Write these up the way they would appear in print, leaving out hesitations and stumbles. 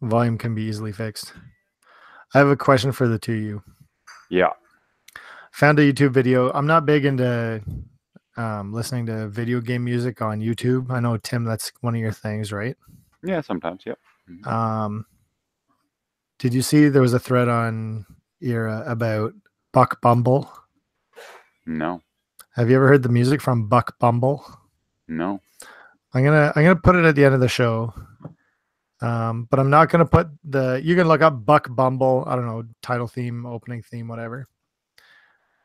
Volume can be easily fixed. I have a question for the two of you. Yeah. Found a YouTube video. I'm not big into listening to video game music on YouTube. I know, Tim, that's one of your things, right? Yeah, sometimes, yeah. Did you see there was a thread on Era about Buck Bumble? No. Have you ever heard the music from Buck Bumble? No. I'm gonna put it at the end of the show. But I'm not gonna put you can look up Buck Bumble, I don't know, title theme, opening theme, whatever.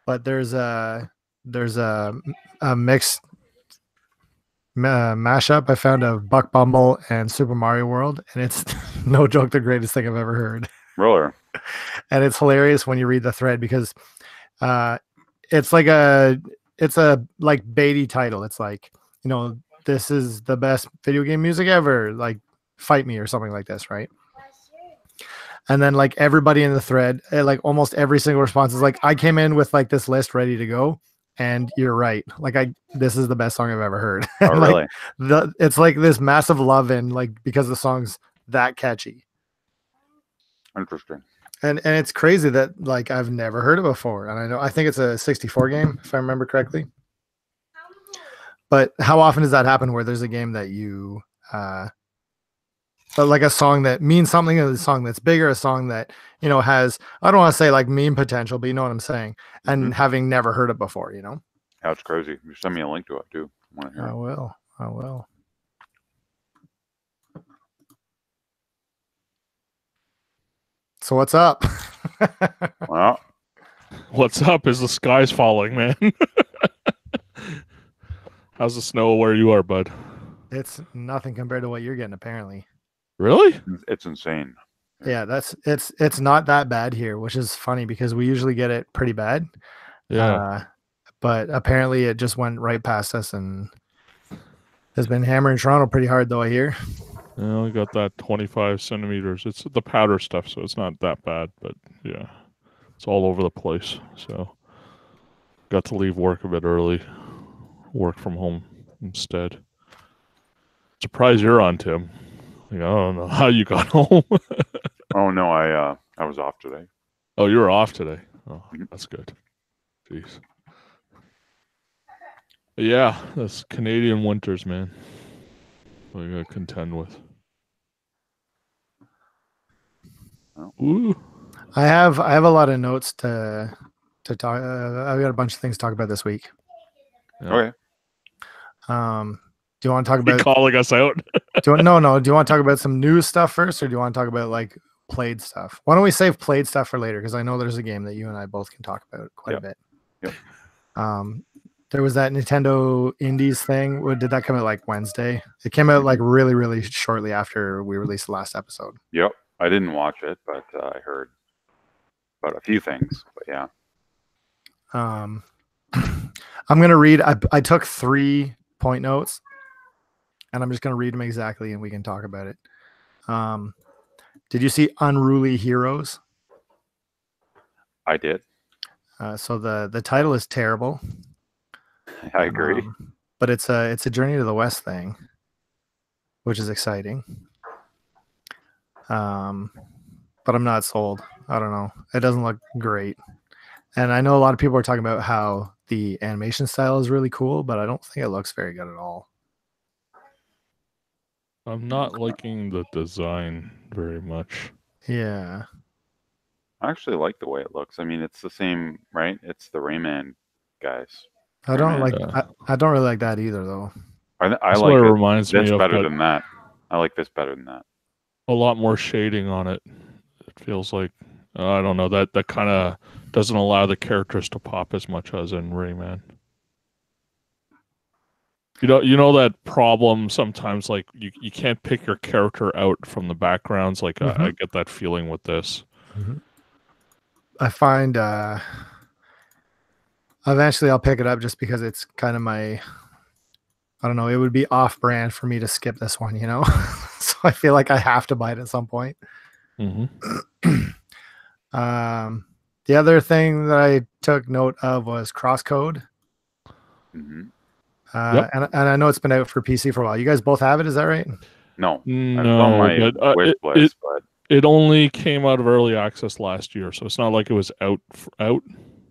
But there's a mixed mashup I found of Buck Bumble and Super Mario World, and it's no joke the greatest thing I've ever heard. Roller. And it's hilarious when you read the thread because it's like a baity title. It's like, this is the best video game music ever, like Fight Me or something like this, right? And then like everybody in the thread, like almost every single response is like, I came in with like this list ready to go, and you're right. Like this is the best song I've ever heard. Oh, really? It's like this massive love in, like, because the song's that catchy. Interesting. And it's crazy that like I've never heard it before. And I think it's a 64 game, if I remember correctly. But how often does that happen where there's a game that you but like a song that means something, a song that's bigger, a song that, has, I don't want to say like meme potential, but you know what I'm saying? And having never heard it before, That's crazy. You send me a link to it too. I want to hear it. I will. So what's up? Well, what's up is the sky's falling, man. How's the snow where you are, bud? It's nothing compared to what you're getting, apparently. Really? It's insane. Yeah, it's not that bad here, which is funny because we usually get it pretty bad. Yeah. But apparently it just went right past us and has been hammering Toronto pretty hard, though, I hear. Yeah, we got that 25 centimeters. It's the powder stuff, so it's not that bad, but yeah, it's all over the place. So got to leave work a bit early, work from home instead. Surprised you're on, Tim. Like, I don't know how you got home. Oh no, I was off today. Oh, you were off today. Oh, that's good. Jeez. But yeah, that's Canadian winters, man. We gotta contend with. Ooh. I have a lot of notes to talk. I've got a bunch of things to talk about this week. Yeah. Okay. Do you want to talk about calling us out? No. Do you want to talk about some news stuff first, or do you want to talk about like played stuff? Why don't we save played stuff for later? Because I know there's a game that you and I both can talk about quite a bit. Yep. There was that Nintendo Indies thing. Did that come out like Wednesday? It came out like really, really shortly after we released the last episode. Yep. I didn't watch it, but I heard about a few things. But yeah. I'm gonna read. I took 3 point notes, and I'm just gonna read them exactly, and we can talk about it. Did you see Unruly Heroes? I did. So the title is terrible. I agree. But it's a Journey to the West thing, which is exciting. But I'm not sold. I don't know. It doesn't look great. And I know a lot of people are talking about how the animation style is really cool, but I don't think it looks very good at all. I'm not liking the design very much. Yeah. I actually like the way it looks. I mean, it's the same, right? It's the Rayman guys. I don't really like that either, though. I That's like what it. reminds me of better than that. I like this better than that. A lot more shading on it. It feels like, I don't know, that kind of doesn't allow the characters to pop as much as in Rayman. You know that problem sometimes, like you can't pick your character out from the backgrounds. Like I get that feeling with this. I find eventually I'll pick it up just because it's kind of my, I don't know, it would be off brand for me to skip this one, so I feel like I have to buy it at some point. The other thing that I took note of was Crosscode. Yep. And I know it's been out for PC for a while. You guys both have it, is that right? No, it's on No, my but wish list, but it only came out of early access last year, so it's not like it was out.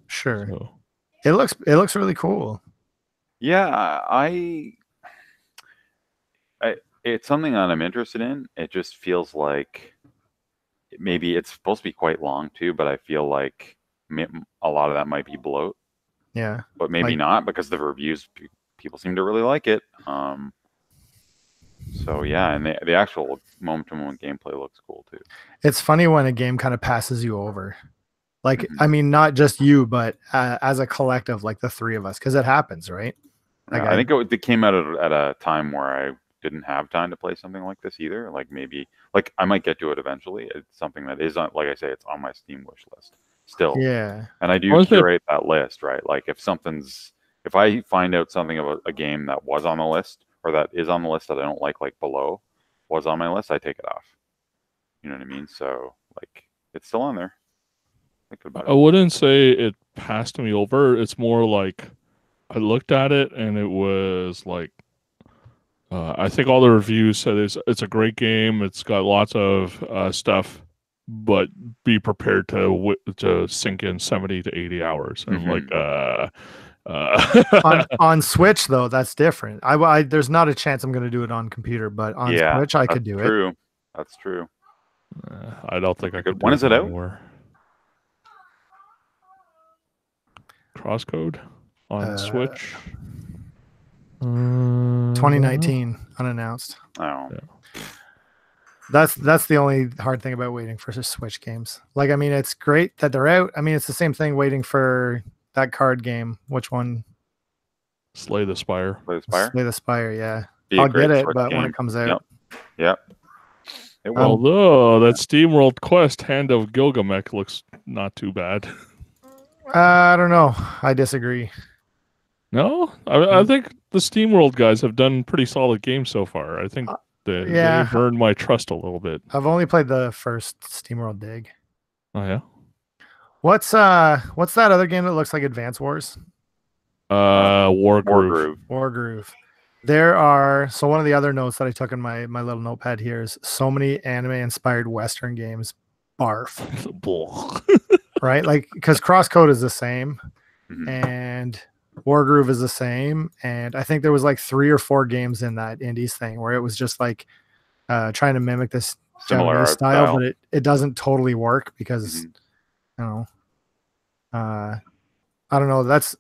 Sure. So It looks really cool. yeah, it's something that I'm interested in. It just feels like maybe it's supposed to be quite long too, but I feel like a lot of that might be bloat, Yeah. but maybe Like- not because the reviews people seem to really like it. So yeah, and the actual moment-to-moment gameplay looks cool too. It's funny when a game kind of passes you over. Like, Mhm. I mean, not just you, but as a collective, like the three of us, because it happens, right? Like Yeah, I think it came out at a time where I didn't have time to play something like this either. Like maybe, like I might get to it eventually. It's something that is on, like I say, it's on my Steam wish list still. Yeah. And I do Was it- curate that list, right? Like if I find out something about a game that was on the list or that is on the list that I don't like below was on my list, I take it off. You know what I mean? So like it's still on there. Think about I it. wouldn't say it passed me over. It's more like I looked at it and it was like I think all the reviews said it's a great game. It's got lots of stuff, but be prepared to sink in 70 to 80 hours. And I'm like, on Switch though, that's different. I there's not a chance I'm going to do it on computer, but on Yeah, Switch I that's could do it. true. That's true. I don't think I could. When do is it out? anymore. Crosscode on Switch. 2019 unannounced. Oh, Yeah. That's the only hard thing about waiting for Switch games. Like, I mean, it's great that they're out. I mean, it's the same thing waiting for that card game. Which one? Slay the Spire. Play the Spire. Slay the Spire. Yeah, Be a I'll great get it, Switch but when game. it comes out, Yep. It will. Although that SteamWorld Quest Hand of Gilgamesh looks not too bad. I don't know. I disagree. No, I think the SteamWorld guys have done pretty solid games so far. I think yeah. they've earned my trust a little bit. I've only played the first SteamWorld Dig. Oh yeah. What's that other game that looks like Advance Wars? Wargroove. Wargroove. There are one of the other notes that I took in my little notepad here is so many anime inspired Western games. Barf. Right? Like, because Crosscode is the same, Mhm. and Wargroove is the same, and I think there was like 3 or 4 games in that Indies thing where it was just like trying to mimic this Similar Japanese art style, style. but it doesn't totally work because Mhm. you know, I don't know. That's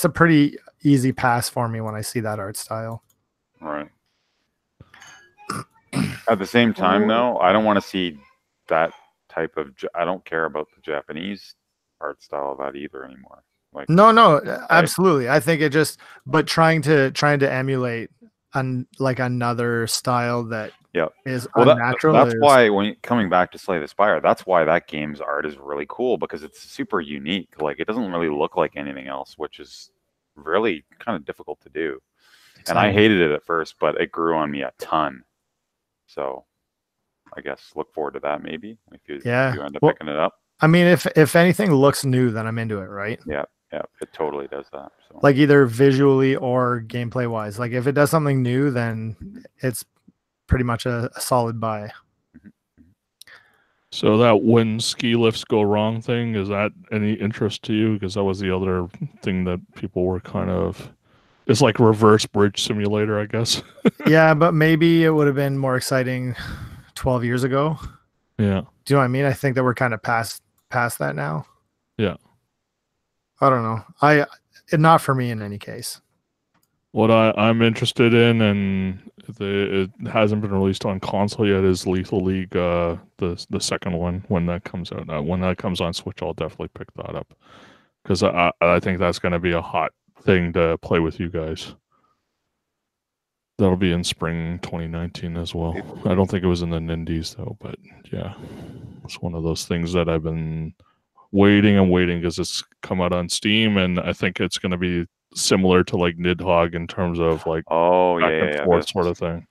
a pretty easy pass for me when I see that art style. Right. At the same time, though, I don't want to see that type of. I don't care about the Japanese art style of that either anymore. Like, No, absolutely. I think but trying to emulate like another style that Yep. is well, unnatural. that's is- why coming back to Slay the Spire, that's why that game's art is really cool because it's super unique. Like, it doesn't really look like anything else, which is really kind of difficult to do. And I hated it at first, but it grew on me a ton. So, I guess look forward to that maybe if you end up picking it up. I mean, if anything looks new, then I'm into it, right? Yeah, it totally does that. So. Like either visually or gameplay wise. Like if it does something new, then it's pretty much a solid buy. So that when ski lifts go wrong thing, is that any interest to you? Because that was the other thing that people were kind of. It's like reverse bridge simulator, I guess. Yeah, but maybe it would have been more exciting 12 years ago. Yeah. Do you know what I mean? I think that we're kind of past that now. Yeah. I don't know. Not for me in any case. What I'm interested in, and it hasn't been released on console yet, is Lethal League, the second one when that comes out. When that comes on Switch, I'll definitely pick that up because I think that's going to be a hot thing to play with you guys. That'll be in spring 2019 as well. I don't think it was in the Nindies though, but yeah, it's one of those things that I've been waiting because it's come out on Steam, and I think it's going to be similar to like Nidhogg in terms of like back and forth sort of thing.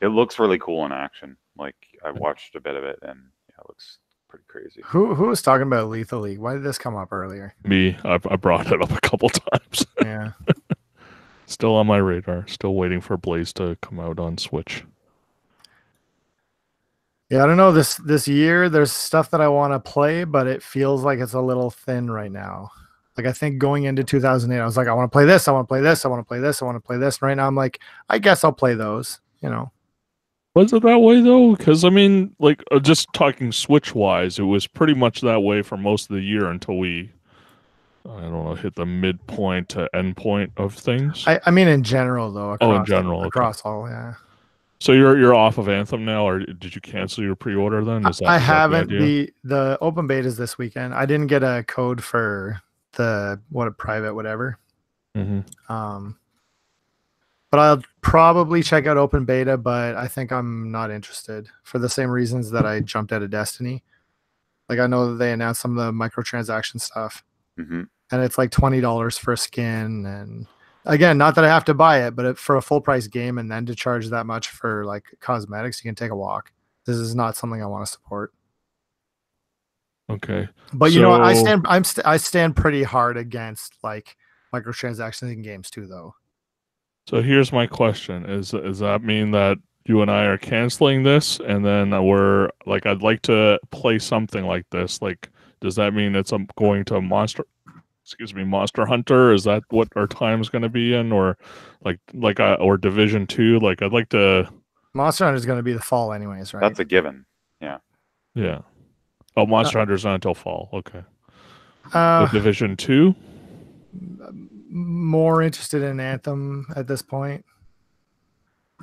It looks really cool in action. Like I watched a bit of it, and yeah, it looks pretty crazy. Who was talking about Lethal League? Why did this come up earlier? Me, I brought it up a couple times. Yeah. Still on my radar. Still waiting for Blaze to come out on Switch. Yeah, I don't know. This year, there's stuff that I want to play, but it feels like it's a little thin right now. Like I think going into 2008, I was like, I want to play this, I want to play this, I want to play this, I want to play this. And right now, I'm like, I guess I'll play those. You know. Was it that way though? Because I mean, like just talking Switch wise, it was pretty much that way for most of the year until we, I don't know, hit the midpoint to end point of things. I mean, in general though. Across, in general, okay. across all, yeah. So you're off of Anthem now, or did you cancel your pre-order then? I haven't. The open beta is this weekend. I didn't get a code for the private whatever. Mm-hmm. But I'll probably check out open beta, but I think I'm not interested for the same reasons that I jumped out of Destiny. Like I know that they announced some of the microtransaction stuff, Mm-hmm. and it's like $20 for a skin. And again, not that I have to buy it, but for a full price game and then to charge that much for like cosmetics, you can take a walk. This is not something I want to support. Okay, but you know, I stand pretty hard against like microtransactions in games too, though. So here's my question: Is that mean that you and I are canceling this, and then we're like, I'd like to play something like this? Like, does that mean it's going to Monster Hunter? Is that what our time's going to be in, or or Division 2? Like, I'd like to. Monster Hunter is going to be the fall, anyways, right? That's a given. Yeah. Yeah. Oh, Monster Hunter's not until fall. Okay. Division 2. More interested in Anthem at this point.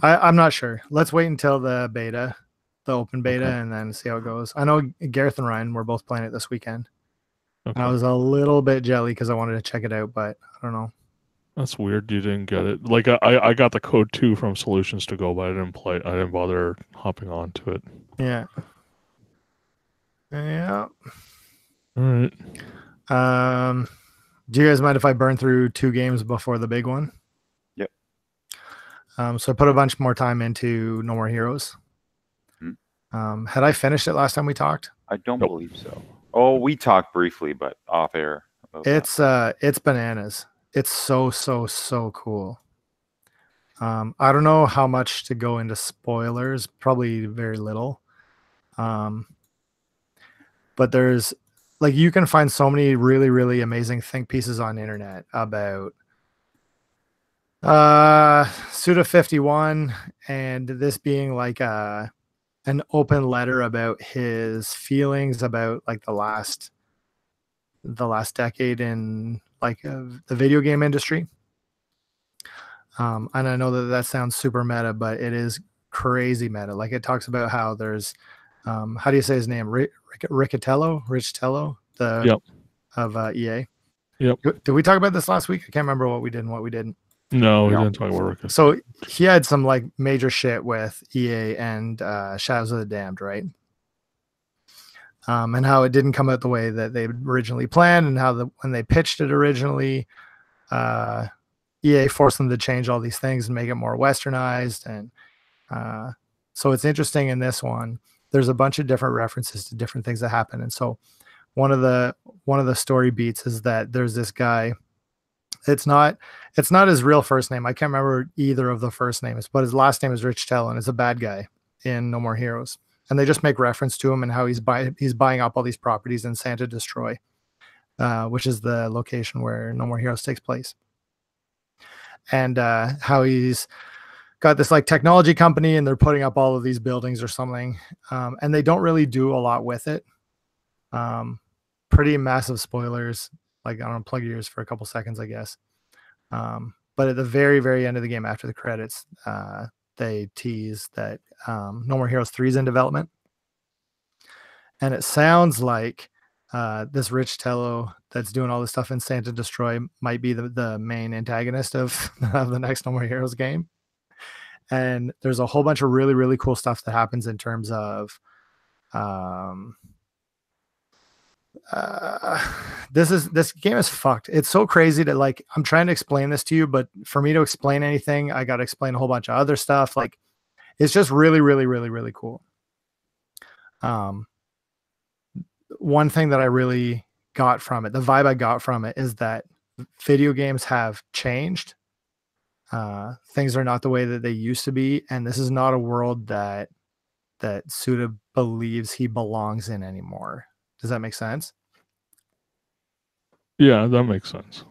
I'm not sure. Let's wait until the open beta, okay, and then see how it goes. I know Gareth and Ryan were both playing it this weekend. Okay. And I was a little bit jelly because I wanted to check it out, but I don't know. That's weird. You didn't get it. Like I got the code 2 from Solutions to Go, but I didn't play. I didn't bother hopping on to it. Yeah. Yeah. All right. Do you guys mind if I burn through 2 games before the big one? Yep. So I put a bunch more time into No More Heroes. Mm-hmm. Had I finished it last time we talked? I don't believe so. Oh, we talked briefly, but off air. It's bananas. It's so cool. I don't know how much to go into spoilers. Probably very little. But there's like you can find so many really, really amazing think pieces on the internet about Suda 51 and this being like an open letter about his feelings about like the last decade in like the video game industry. And I know that sounds super meta, but it is crazy meta. Like it talks about how there's how do you say his name? Riccitello, of EA. Yep. Did we talk about this last week? I can't remember what we did and what we didn't. No, we didn't talk about Riccitello. So he had some like major shit with EA and Shadows of the Damned, right? And how it didn't come out the way that they originally planned, and how when they pitched it originally, EA forced them to change all these things and make it more westernized. And so it's interesting in this one. There's a bunch of different references to different things that happen. And so one of the story beats is that there's this guy. It's not his real first name. I can't remember either of the first names, but his last name is Riccitello, and it's a bad guy in No More Heroes. And they just make reference to him and how he's buying up all these properties in Santa Destroy, which is the location where No More Heroes takes place. And how he's got this like technology company and they're putting up all of these buildings or something. And they don't really do a lot with it. Pretty massive spoilers. Like, I don't know, plug your ears for a couple seconds, I guess. But at the very, very end of the game, after the credits, they tease that No More Heroes 3 is in development. And it sounds like this Riccitello that's doing all this stuff in Santa Destroy might be the main antagonist of the next No More Heroes game. And there's a whole bunch of really, really cool stuff that happens in terms of this game is fucked. It's so crazy that like I'm trying to explain this to you, but for me to explain anything, I got to explain a whole bunch of other stuff. Like it's just really, really, really, really cool. One thing that I really got from it, the vibe I got from it, is that video games have changed. Things are not the way that they used to be, and this is not a world that that Suda believes he belongs in anymore. Does that make sense? Yeah, that makes sense.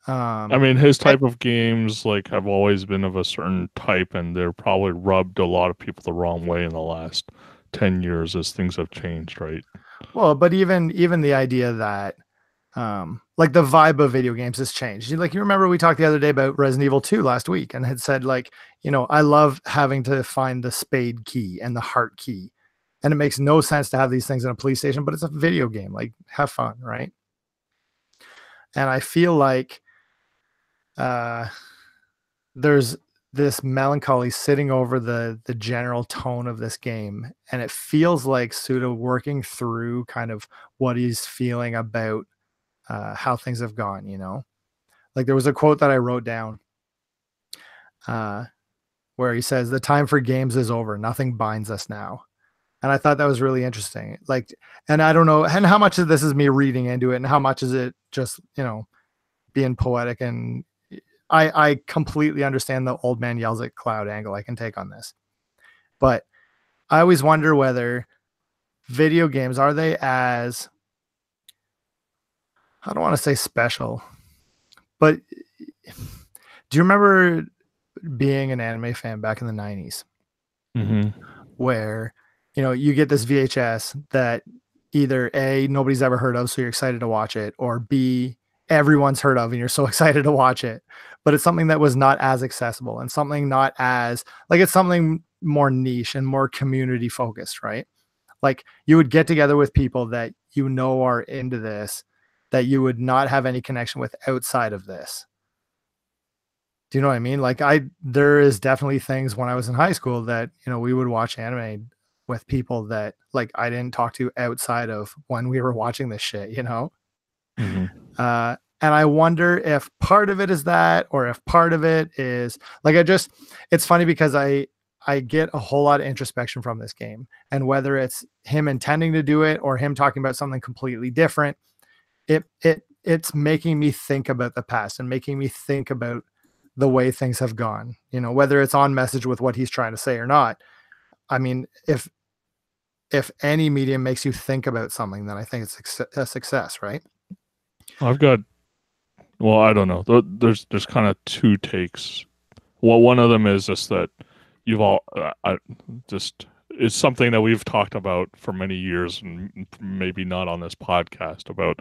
I mean, his type of games like have always been of a certain type, and they're probably rubbed a lot of people the wrong way in the last 10 years as things have changed, right? Well, but even the idea that like the vibe of video games has changed. Like, you remember we talked the other day about Resident Evil 2 last week and had said, like, you know, I love having to find the spade key and the heart key. And it makes no sense to have these things in a police station, but it's a video game. Like, have fun, right? And I feel like there's this melancholy sitting over the general tone of this game, and it feels like Suda working through kind of what he's feeling about how things have gone. You know, like there was a quote that I wrote down where he says, "The time for games is over. Nothing binds us now." And I thought that was really interesting. Like, and I don't know, and how much of this is me reading into it, and how much is it just, you know, being poetic. And I completely understand the old man yells at cloud angle I can take on this. But I always wonder whether video games, are they as, I don't want to say special, but do you remember being an anime fan back in the 90s? Mm-hmm. Where, you know, you get this VHS that either A, nobody's ever heard of, so you're excited to watch it, or B, everyone's heard of and you're so excited to watch it, but it's something that was not as accessible and something not as, like, it's something more niche and more community focused, right? Like, you would get together with people that you know are into this, that you would not have any connection with outside of this. Do you know what I mean? Like, there is definitely things when I was in high school that, you know, we would watch anime with people that, like, I didn't talk to outside of when we were watching this shit, you know? Mm-hmm. And I wonder if part of it is that, or if part of it is like, it's funny because I get a whole lot of introspection from this game, and whether it's him intending to do it or him talking about something completely different, it's making me think about the past and making me think about the way things have gone, you know, whether it's on message with what he's trying to say or not. I mean, if any medium makes you think about something, then I think it's a success, right? Well, I don't know. There's kind of two takes. Well, one of them is just that you've all it's something that we've talked about for many years, and maybe not on this podcast, about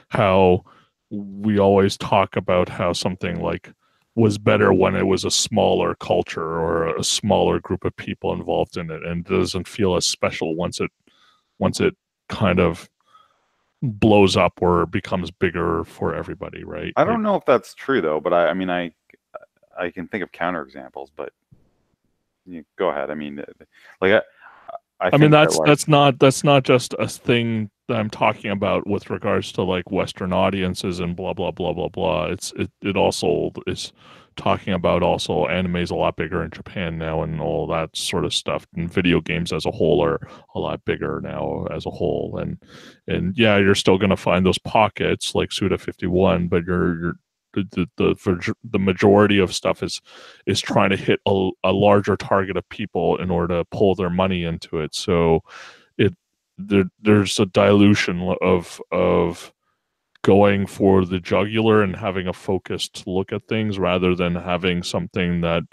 how we always talk about how something like was better when it was a smaller culture or a smaller group of people involved in it, and doesn't feel as special once it kind of blows up or becomes bigger for everybody, right? I don't know if that's true though, but I mean, I can think of counterexamples, but go ahead. I mean, like I mean that's not just a thing that I'm talking about with regards to like Western audiences and blah blah blah blah blah. It also is talking about also anime's a lot bigger in Japan now and all that sort of stuff, and video games as a whole are a lot bigger now as a whole, and yeah, you're still going to find those pockets like Suda51, but the majority of stuff is trying to hit a larger target of people in order to pull their money into it. So there's a dilution of going for the jugular and having a focused look at things rather than having something that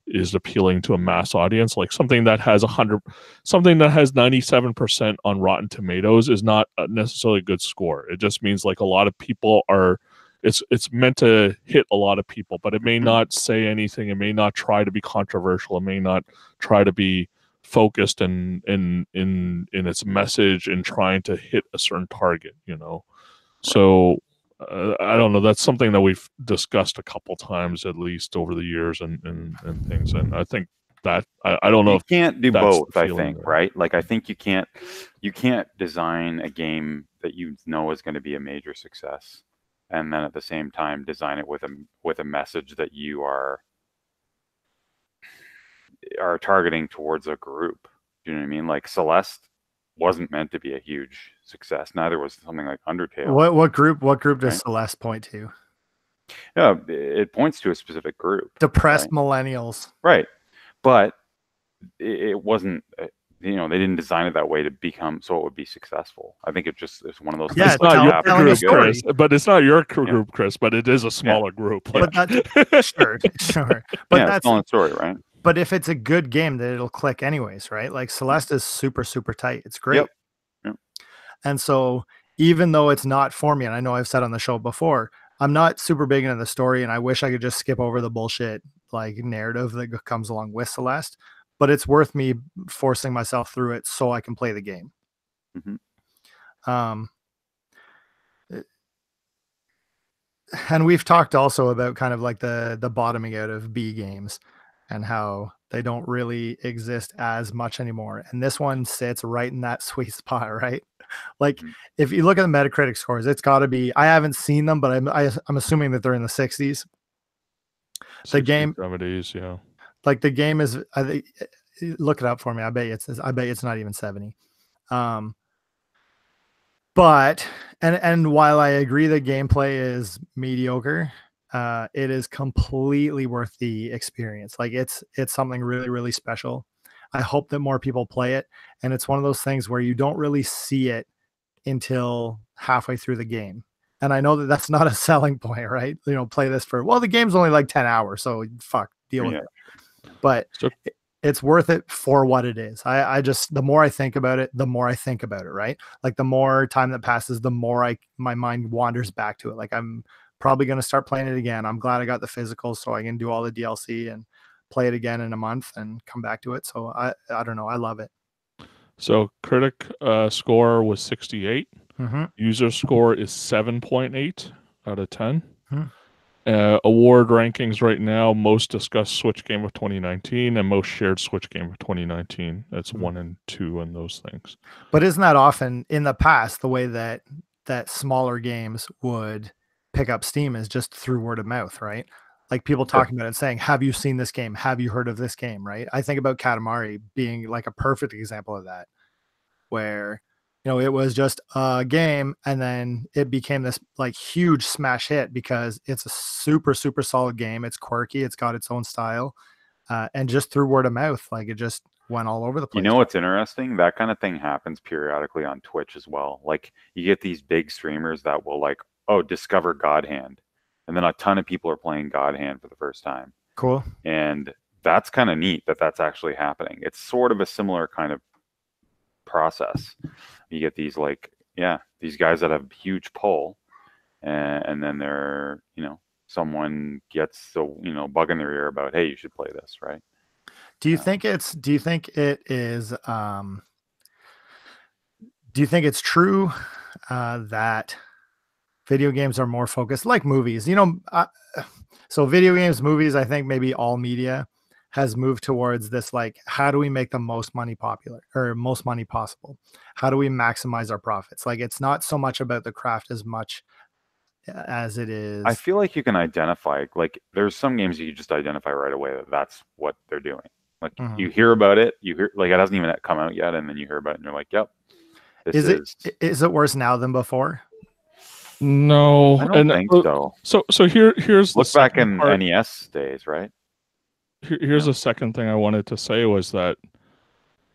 is appealing to a mass audience. Like something that has 97% on Rotten Tomatoes is not necessarily a good score. It just means like a lot of people are. It's meant to hit a lot of people, but it may not say anything. It may not try to be controversial. It may not try to be focused in its message and trying to hit a certain target, you know. So I don't know. That's something that we've discussed a couple times at least over the years and things. And I think that I don't know. You can't do both. I think right. Like I think you can't design a game that you know is going to be a major success, and then at the same time design it with a message that you are targeting towards a group. Do you know what I mean? Like Celeste wasn't meant to be a huge success. Neither was something like Undertale. What group does Celeste point to? Yeah, it points to a specific group. Depressed millennials. Right. But it wasn't they didn't design it that way to become so it would be successful. I think it's one of those Yeah, things. it's that telling happen a group, story. Chris, but it's not your group, Chris. But it is a smaller group. But that's sure. But it's telling a story, right? But if it's a good game, then it'll click anyways, right? Like Celeste is super, super tight. It's great. Yep. And so even though it's not for me, and I know I've said on the show before, I'm not super big into the story, and I wish I could just skip over the bullshit like narrative that comes along with Celeste, but it's worth me forcing myself through it so I can play the game. Mm-hmm. And we've talked also about kind of like the bottoming out of B games and how they don't really exist as much anymore. And this one sits right in that sweet spot, right? Like if you look at the Metacritic scores, it's got to be, I haven't seen them, but I'm assuming that they're in the 60s. The game 70s, yeah. Like the game is, I think, look it up for me. I bet it's not even 70. But and while I agree the gameplay is mediocre, it is completely worth the experience. Like it's something really, really special. I hope that more people play it. And it's one of those things where you don't really see it until halfway through the game. And I know that that's not a selling point, right? Play this the game's only like 10 hours. So deal with it. But it's worth it for what it is. I just, the more I think about it, right? Like the more time that passes, the more my mind wanders back to it. Like I'm probably going to start playing it again. I'm glad I got the physical so I can do all the DLC and play it again in a month and come back to it. So I don't know. I love it. So critic score was 68. Mm-hmm. User score is 7.8 out of 10. Award rankings right now: most discussed Switch game of 2019 and most shared Switch game of 2019. That's 1 and 2 in those things. But isn't that often in the past the way that smaller games would pick up steam is just through word of mouth, right? Like people talking about it saying, have you seen this game? Have you heard of this game? Right. I think about Katamari being like a perfect example of that, where, it was just a game and then it became this like huge smash hit because it's a super, super solid game. It's quirky. It's got its own style. And just through word of mouth, like it just went all over the place. What's interesting? That kind of thing happens periodically on Twitch as well. Like you get these big streamers that will discover God Hand. And then a ton of people are playing God Hand for the first time. Cool. And that's kind of neat that that's actually happening. It's sort of a similar kind of process. You get these these guys that have huge pull, and then they're someone gets the bug in their ear about, hey, you should play this, right? Do you think it's true that video games are more focused like movies? So video games, movies, I think maybe all media has moved towards this, like, how do we make the most money possible? How do we maximize our profits? Like, it's not so much about the craft as much as it is. I feel like you can identify, like, there's some games you just identify right away that that's what they're doing. Like, you hear about it, like, it hasn't even come out yet, and then you hear about it, and you're like, yep. Is it worse now than before? No, I don't think so. So here's look back in NES days, right? Here's the second thing I wanted to say was that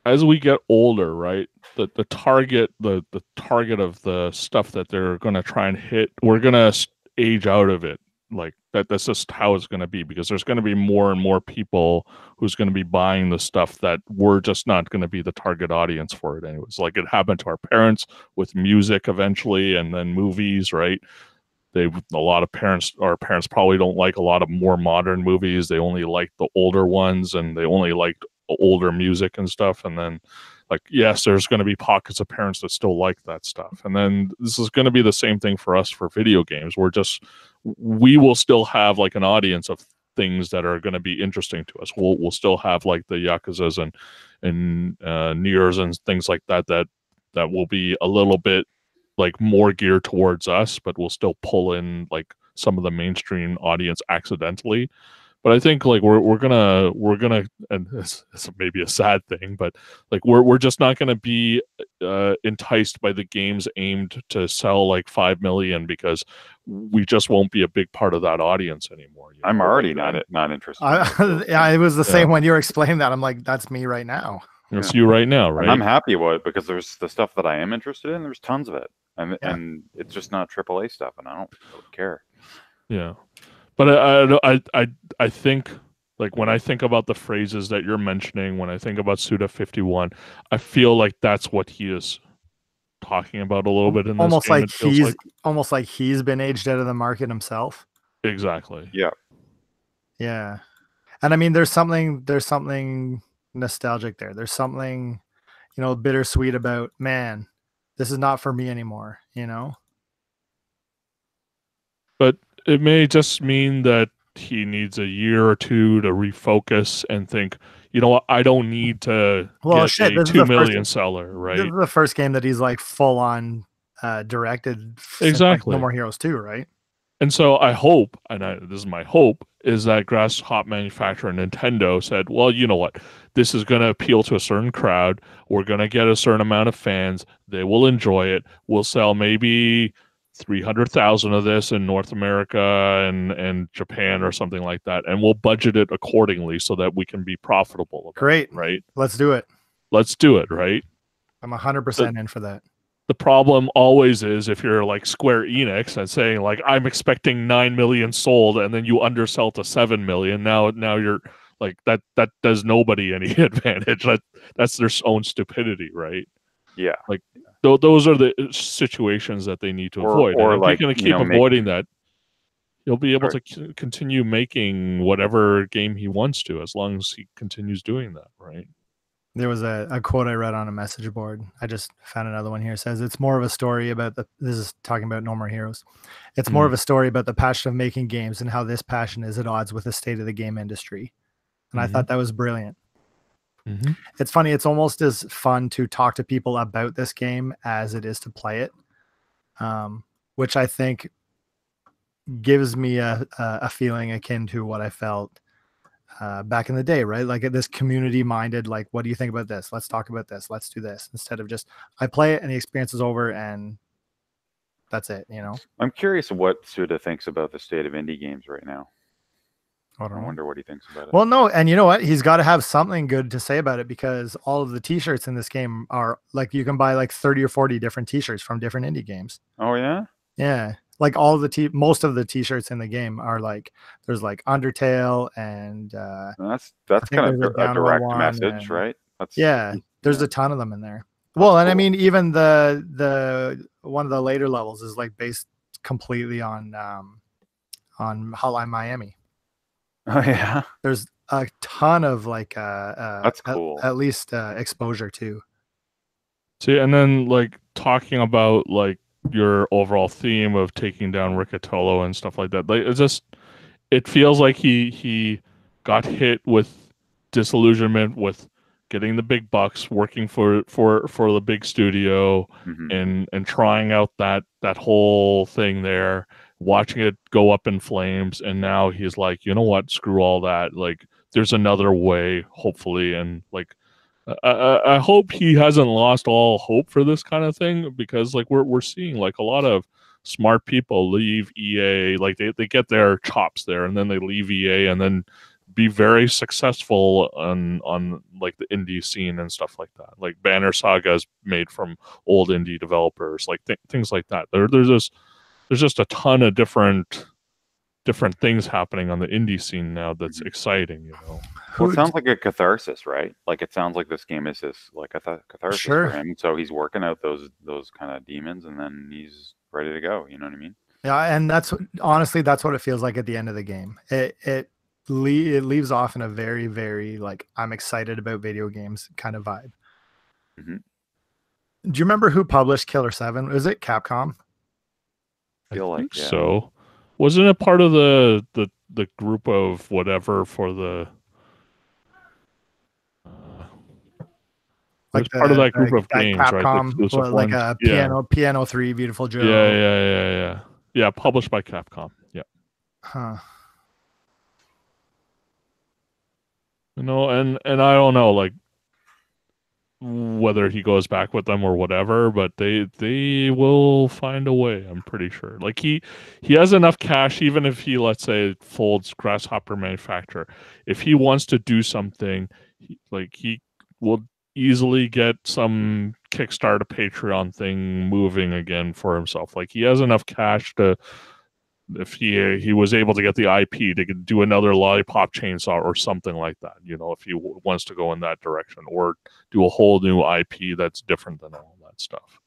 as we get older, right, the target of the stuff that they're going to try and hit, we're going to age out of it. Like that's just how it's going to be, because there's going to be more and more people who's going to be buying the stuff that we're just not going to be the target audience for it anyways. Like it happened to our parents with music eventually, and then movies, right? Our parents probably don't like a lot of more modern movies. They only like the older ones, and they only liked older music and stuff. And then, like, yes, there's going to be pockets of parents that still like that stuff. And then this is going to be the same thing for us for video games. We will still have like an audience of things that are going to be interesting to us. We'll still have like the Yakuzas and Niers and things like that will be a little bit like more geared towards us, but we'll still pull in like some of the mainstream audience accidentally. But I think like we're gonna, and it's maybe a sad thing, but like we're just not gonna be enticed by the games aimed to sell like 5 million, because we just won't be a big part of that audience anymore. I'm already not interested. It was the same when you were explaining that. I'm like, that's me right now. You'll see you right now, And right? I'm happy about it because there's the stuff that I am interested in. There's tons of it, and Yeah. and it's just not AAA stuff, and I don't really care. Yeah, but I think, like, when I think about the phrases that you're mentioning, when I think about Suda51, I feel like that's what he is talking about a little bit in this Almost game. like It feels he's almost like he's been aged out of the market himself. exactly. Yeah. Yeah. And I mean, there's something nostalgic there. There's something, bittersweet about, man, this is not for me anymore, But it may just mean that he needs a year or two to refocus and think, you know what, I don't need to Well, get shit, a this is 2 the first million seller, this right? is the first game that he's like full on directed since, like, Exactly. No More Heroes 2, right? And so I hope, this is my hope, is that Grasshopper manufacturer Nintendo said, well, you know what? This is going to appeal to a certain crowd. We're going to get a certain amount of fans. They will enjoy it. We'll sell maybe 300,000 of this in North America and Japan or something like that. And we'll budget it accordingly so that we can be profitable. About Great. it, right? Let's do it. Let's do it, right? I'm 100% in for that. The problem always is if you're like Square Enix and saying like I'm expecting 9 million sold and then you undersell to 7 million. Now you're like that does nobody any advantage. That's their own stupidity, right? Yeah. Like those are the situations that they need to avoid. Or and if like, you're going to keep avoiding that, you'll be able to continue making whatever game he wants to as long as he continues doing that, right? There was a quote I read on a message board. I just found another one here. It says, it's more of a story about this is talking about No More Heroes. It's more of a story about the passion of making games and how this passion is at odds with the state of the game industry. And I thought that was brilliant. It's funny. It's almost as fun to talk to people about this game as it is to play it, which I think gives me a feeling akin to what I felt back in the day, right? Like this community minded, like, what do you think about this? Let's talk about this. Let's do this, instead of just I play it and the experience is over and that's it. I'm curious what Suda thinks about the state of indie games right now. I wonder what he thinks about it. Well, no, and you know what? He's got to have something good to say about it, because all of the t-shirts in this game are like, you can buy like 30 or 40 different t-shirts from different indie games. Oh yeah? Yeah. Like all of the most of the t-shirts in the game are like, there's like Undertale and that's kind of a direct message, right? There's a ton of them in there. Well, and cool. I mean, even the one of the later levels is like based completely on Hotline Miami. Oh yeah. There's a ton of like that's cool. At least exposure to. See, and then like talking about like your overall theme of taking down Riccatello and stuff like that. Like it feels like he got hit with disillusionment with getting the big bucks, working for the big studio, and trying out that whole thing there, watching it go up in flames, and now he's like, you know what, screw all that. Like, there's another way, hopefully, and like. I hope he hasn't lost all hope for this kind of thing, because like we're seeing like a lot of smart people leave EA, like they get their chops there and then they leave EA and then be very successful on like the indie scene and stuff like that. Like Banner Saga is made from old indie developers, like things like that. There's just a ton of different things happening on the indie scene now that's exciting, Well, it sounds like a catharsis, right? Like it sounds like this game is like a catharsis for him. So he's working out those kind of demons, and then he's ready to go. You know what I mean? Yeah, and honestly that's what it feels like at the end of the game. It leaves off in a very, very like, I'm excited about video games kind of vibe. Do you remember who published Killer 7? Was it Capcom? I feel like so. Wasn't it part of the group of whatever for the? Like part of that group of games, Capcom, right? Like a Piano 3, Beautiful Joe. Yeah. Published by Capcom. Yeah. Huh. And I don't know, like, whether he goes back with them or whatever, but they will find a way, I'm pretty sure. Like he has enough cash, even if he, let's say, folds Grasshopper Manufacturer. If he wants to do something, he will easily get some Kickstarter Patreon thing moving again for himself. Like he has enough cash to, if he was able to get the IP to do another Lollipop Chainsaw or something like that, you know, if he wants to go in that direction or do a whole new IP that's different than all that stuff.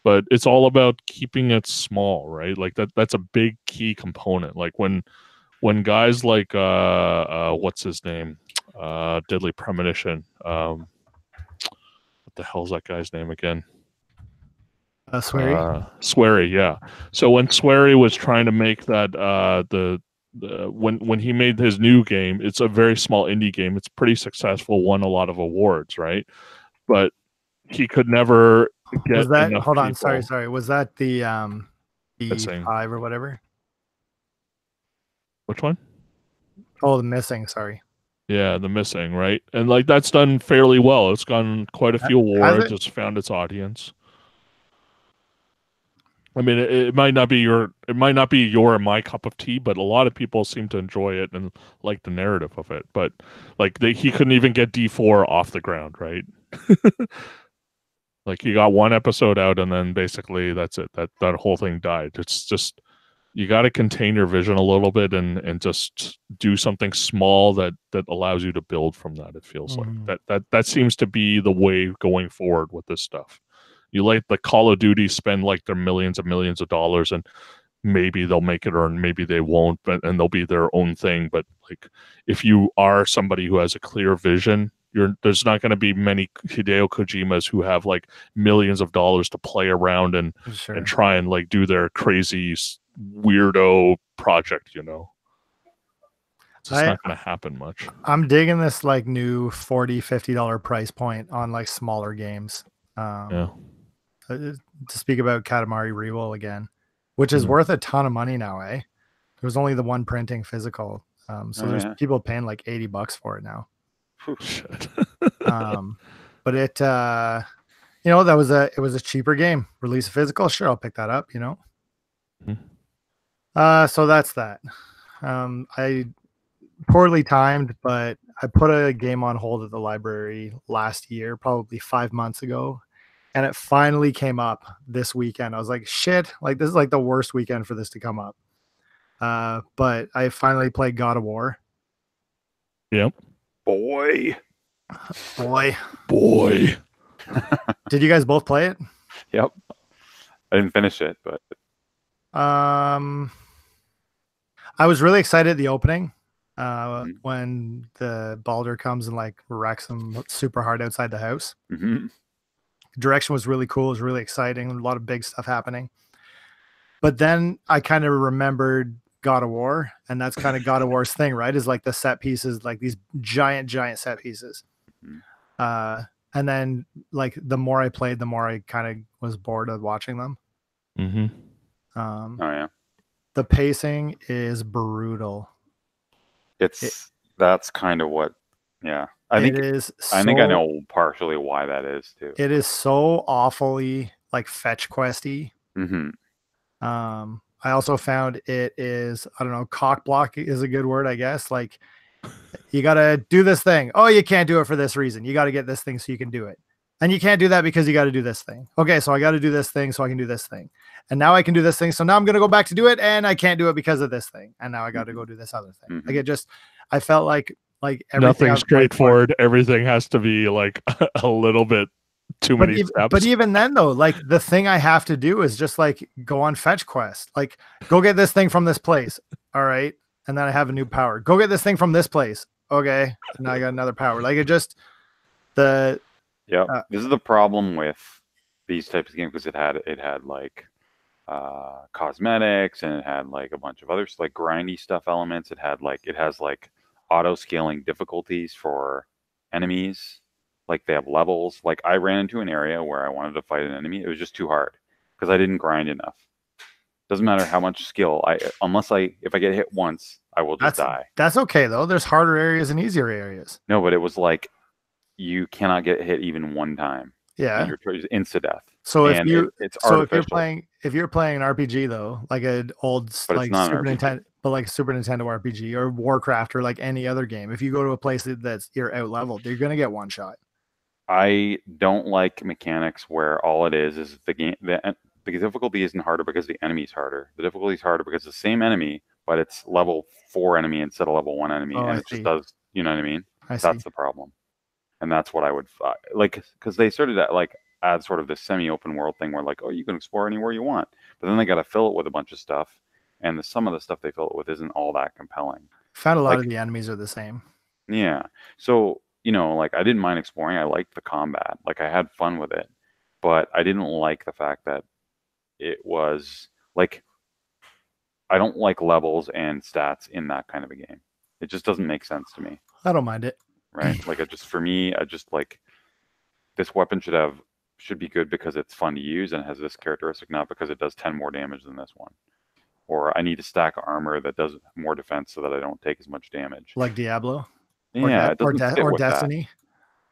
But it's all about keeping it small, right? Like that's a big key component. Like when guys like what's his name, Deadly Premonition, what the hell's that guy's name again? Swery? Swery, yeah. So when Swery was trying to make that when he made his new game, it's a very small indie game. It's pretty successful, won a lot of awards, right? But he could never get Was that enough hold on, people. sorry. Was that the Missing. 5 or whatever? Which one? Oh, the Missing, sorry. Yeah, the Missing, right? And like that's done fairly well. It's gotten quite a few awards. It's found its audience. I mean, it might not be your and my cup of tea, but a lot of people seem to enjoy it and like the narrative of it. But like he couldn't even get D4 off the ground, right? Like he got one episode out, and then basically that's it. That whole thing died. It's just you got to contain your vision a little bit and just do something small that allows you to build from that. It feels like that seems to be the way going forward with this stuff. You let the Call of Duty spend like their millions of dollars, and maybe they'll make it or maybe they won't, and they'll be their own thing. But like, if you are somebody who has a clear vision, there's not going to be many Hideo Kojimas who have like millions of dollars to play around and try and like do their crazy weirdo project, you know. It's just not going to happen much. I'm digging this like new $40-$50 price point on like smaller games. Yeah. To speak about Katamari Reroll again, which is worth a ton of money now, eh? There's only the one printing physical, so there's people paying like $80 for it now. Shit. But it, you know, it was a cheaper game. Release a physical, sure, I'll pick that up. You know. So that's that. I poorly timed, but I put a game on hold at the library last year, probably 5 months ago. And it finally came up this weekend. I was like, shit, like this is like the worst weekend for this to come up. But I finally played God of War. Yep. Boy. Did you guys both play it? Yep. I didn't finish it, but I was really excited at the opening. When the Baldur comes and like wrecks him super hard outside the house. Direction was really cool. It was really exciting. A lot of big stuff happening. But then I kind of remembered God of War, and that's kind of God of War's thing, right? Is like the set pieces, like these giant set pieces. And then like the more I played, the more I kind of was bored of watching them. The pacing is brutal. That's kind of what, yeah. I think I know partially why that is too. It is so awfully like fetch questy. I also found it is, I don't know, cock block is a good word, I guess. Like you got to do this thing. Oh, you can't do it for this reason. You got to get this thing so you can do it. And you can't do that because you got to do this thing. Okay, so I got to do this thing so I can do this thing. And now I can do this thing. So now I'm going to go back to do it, and I can't do it because of this thing. And now I got to go do this other thing. Like I felt like everything. Nothing's straightforward. Everything has to be like a little bit too many steps. But even then though, like the thing I have to do is just like go on fetch quest. Like go get this thing from this place. All right. And then I have a new power. Go get this thing from this place. Okay. And now I got another power. Like this is the problem with these types of games, because it had like cosmetics, and it had like a bunch of other like grindy stuff elements. It has like auto scaling difficulties for enemies. Like they have levels. Like I ran into an area where I wanted to fight an enemy. It was just too hard because I didn't grind enough. Doesn't matter how much skill if I get hit once, I will just die. That's okay though. There's harder areas and easier areas. No, but it was like you cannot get hit even one time. Yeah, you're insta death. So if you're playing an RPG though, like an old like Super Nintendo, but like Super Nintendo RPG or Warcraft or like any other game, if you go to a place that's you're out leveled, you're gonna get one shot. I don't like mechanics where all it is the game. The difficulty isn't harder because the enemy's harder. The difficulty is harder because it's the same enemy, but it's level 4 enemy instead of level 1 enemy, Oh, and I it just see. does. You know what I mean? I see. That's the problem, and that's what I would like because they started to like add sort of this semi-open world thing where like, oh, you can explore anywhere you want, but then they got to fill it with a bunch of stuff, and some of the stuff they fill it with isn't all that compelling. Found a lot Like, of the enemies are the same. yeah. So, like I didn't mind exploring. I liked the combat. Like I had fun with it. But I didn't like the fact that it was like I don't like levels and stats in that kind of a game. It just doesn't make sense to me, I don't mind it. right? Like it just for me, I just like this weapon should be good because it's fun to use and has this characteristic, not because it does 10 more damage than this one. Or I need to stack armor that does more defense so that I don't take as much damage. Like Diablo? Yeah, it doesn't fit or with that. Destiny?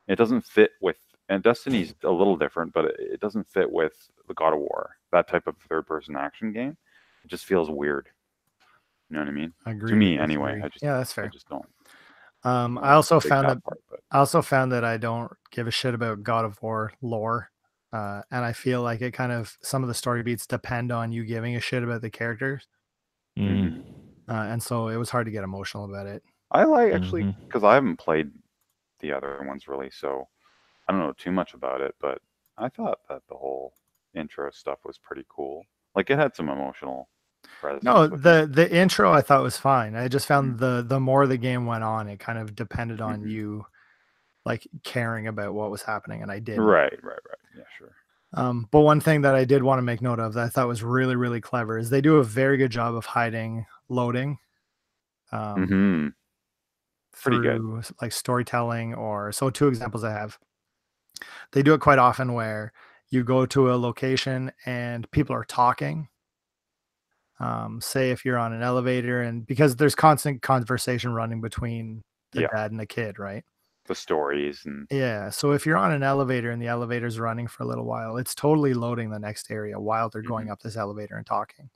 It doesn't fit with, and Destiny's a little different, but it doesn't fit with the God of War, that type of third-person action game. It just feels weird. You know what I mean? Agree. To me, anyway. Yeah, that's fair. I just don't. I also found that part, but I also found that I don't give a shit about God of War lore. And I feel like it kind of some of the story beats depend on you giving a shit about the characters. Mm. And so it was hard to get emotional about it. I like actually because I haven't played the other ones really, so I don't know too much about it. But I thought that the whole intro stuff was pretty cool. Like it had some emotional presence. No, the intro I thought was fine. I just found the more the game went on, it kind of depended on you like caring about what was happening, and I did. Right. Yeah, sure. But one thing that I did want to make note of that I thought was really, really clever is they do a very good job of hiding loading. Pretty good. Like storytelling so 2 examples I have. They do it quite often where you go to a location and people are talking. Say if you're on an elevator and because there's constant conversation running between the dad and the kid, right? The stories and so if you're on an elevator and the elevator's running for a little while, it's totally loading the next area while they're going up this elevator and talking.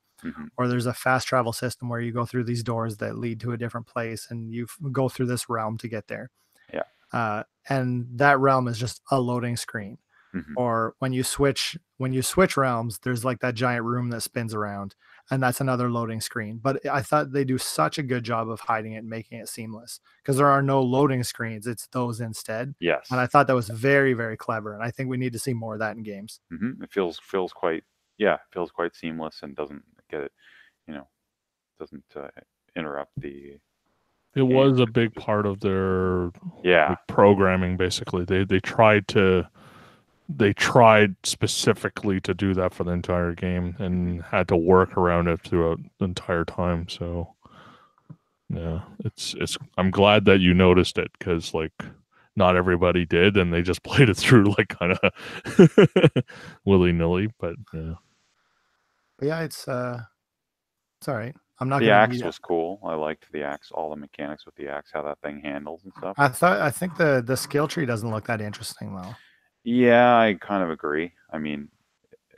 Or there's a fast travel system where you go through these doors that lead to a different place and you go through this realm to get there. And that realm is just a loading screen. Or when you switch realms, there's like that giant room that spins around and that's another loading screen. But I thought they do such a good job of hiding it and making it seamless because there are no loading screens. It's those instead. Yes. And I thought that was very, very clever. And I think we need to see more of that in games. It feels quite seamless and doesn't get it, doesn't interrupt the. It was a big part of their programming. Basically, they tried specifically to do that for the entire game and had to work around it throughout the entire time. So yeah, it's I'm glad that you noticed it because like not everybody did and they just played it through like kind of willy-nilly, but yeah. But yeah, it's all right. I'm not. The axe was cool. I liked the axe, all the mechanics with the axe, how that thing handles and stuff. I think the skill tree doesn't look that interesting though. Yeah, I kind of agree. I mean,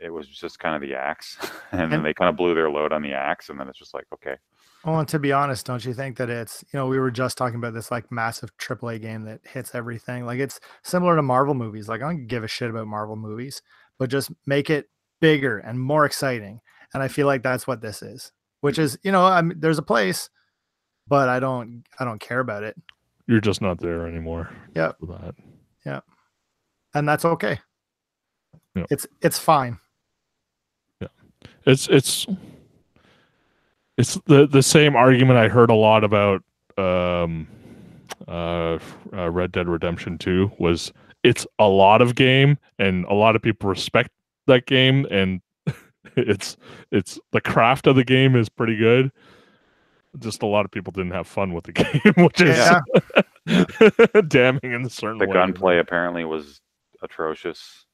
it was just kind of the axe, and then they kind of blew their load on the axe, and then it's just like, okay. Well, and to be honest, don't you think that it's, we were just talking about this like massive AAA game that hits everything. Like it's similar to Marvel movies. Like I don't give a shit about Marvel movies, but just make it bigger and more exciting. And I feel like that's what this is, which is, there's a place, but I don't care about it. You're just not there anymore. Yeah. Yeah. And that's okay. Yeah. It's fine. Yeah. It's the same argument I heard a lot about Red Dead Redemption 2 was it's a lot of game and a lot of people respect that game and it's the craft of the game is pretty good. Just a lot of people didn't have fun with the game, which is damning in a certain way. The gunplay apparently was atrocious,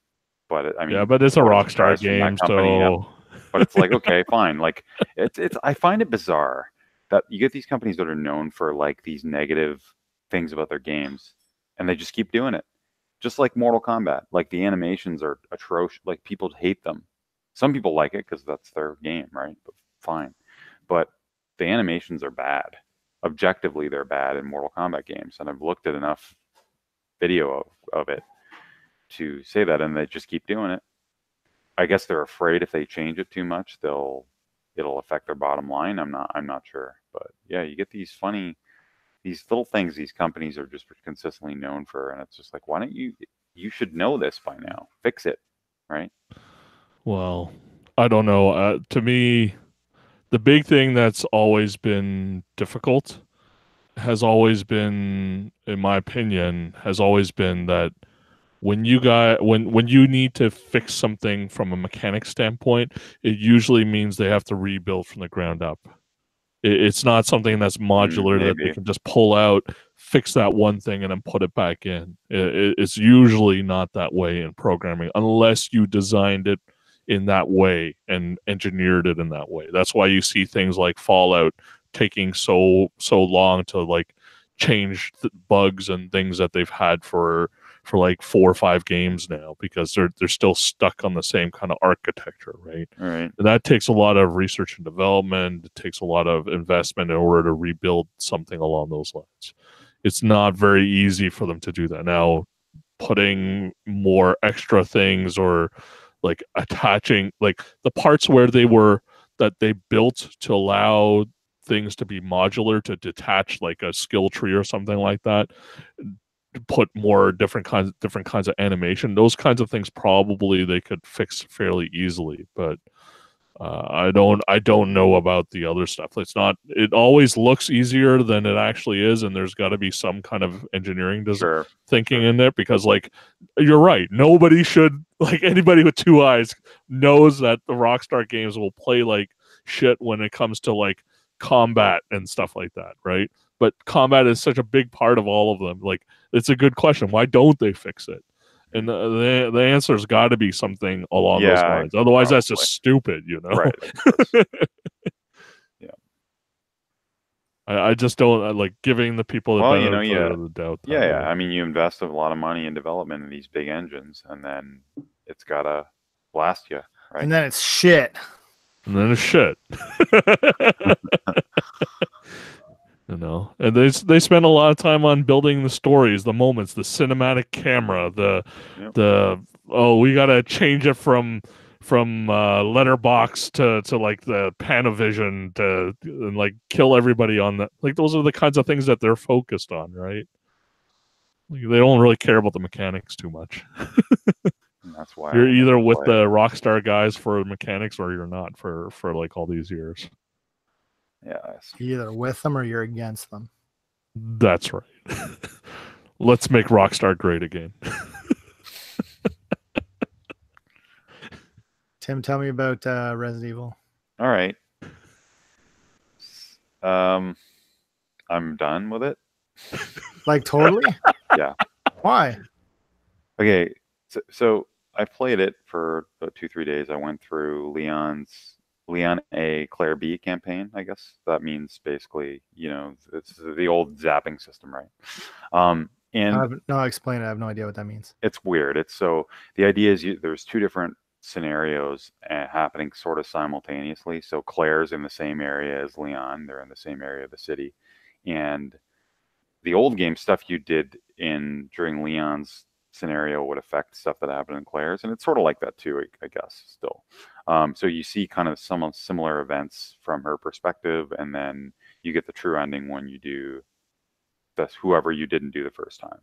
but but it's a Rockstar game, so. But it's like, okay, fine. Like it's I find it bizarre that you get these companies that are known for like these negative things about their games, and they just keep doing it. Just like Mortal Kombat, like the animations are atrocious. Like people hate them. Some people like it because that's their game, right? But fine. But the animations are bad. Objectively, they're bad in Mortal Kombat games, and I've looked at enough video of it. to say that, and they just keep doing it. I guess they're afraid if they change it too much, it'll affect their bottom line. I'm not sure, but yeah, you get these little things these companies are just consistently known for, and it's just like, why don't you should know this by now, fix it, right? Well, I don't know. To me, the big thing that's always been difficult has always been, in my opinion, has always been that when you need to fix something from a mechanic standpoint, it usually means they have to rebuild from the ground up. It's not something that's modular that they Maybe. can just pull out, fix that one thing, and then put it back in. It's usually not that way in programming unless you designed it in that way and engineered it in that way. That's why you see things like Fallout taking so long to like change bugs and things that they've had for like 4 or 5 games now, because they're still stuck on the same kind of architecture, right? Right. And that takes a lot of research and development. It takes a lot of investment in order to rebuild something along those lines. It's not very easy for them to do that. Now, putting more extra things or like attaching like the parts where they built to allow things to be modular, to detach like a skill tree or something like that, put more different kinds of animation, those kinds of things probably they could fix fairly easily. But I don't know about the other stuff. It always looks easier than it actually is, and there's got to be some kind of engineering thinking in there, because like you're right, nobody should, like, anybody with 2 eyes knows that the Rockstar games will play like shit when it comes to like combat and stuff like that, right? But combat is such a big part of all of them. Like, it's a good question. Why don't they fix it? And the answer's got to be something along those lines. Otherwise, probably. That's just stupid, you know? Right, of course. Yeah. I just don't like giving the people the benefit of the doubt. Yeah. I mean, you invest a lot of money in development in these big engines, and then it's got to blast you, right? And then it's shit. You know, and they spend a lot of time on building the stories, the moments, the cinematic camera, we gotta change it from letterbox to like the Panavision to and like kill everybody on that. Like, those are the kinds of things that they're focused on, right? Like, they don't really care about the mechanics too much. And that's why you're either with the Rockstar guys for mechanics or you're not for like all these years. Yeah, you're either with them or you're against them. That's right. Let's make Rockstar great again. Tim, tell me about Resident Evil. All right. I'm done with it. Like, totally? Yeah. Why? Okay, so I played it for about 2-3 days. I went through Leon A, Claire B campaign, I guess. That means basically, you know, it's the old zapping system, right? And explain it. I have no idea what that means. It's weird. So the idea is there's 2 different scenarios happening sort of simultaneously. So Claire's in the same area as Leon. They're in the same area of the city. And the old game stuff you did during Leon's scenario would affect stuff that happened in Claire's, and it's sort of like that too, I guess, still. So you see kind of some similar events from her perspective, and then you get the true ending when you do whoever you didn't do the first time.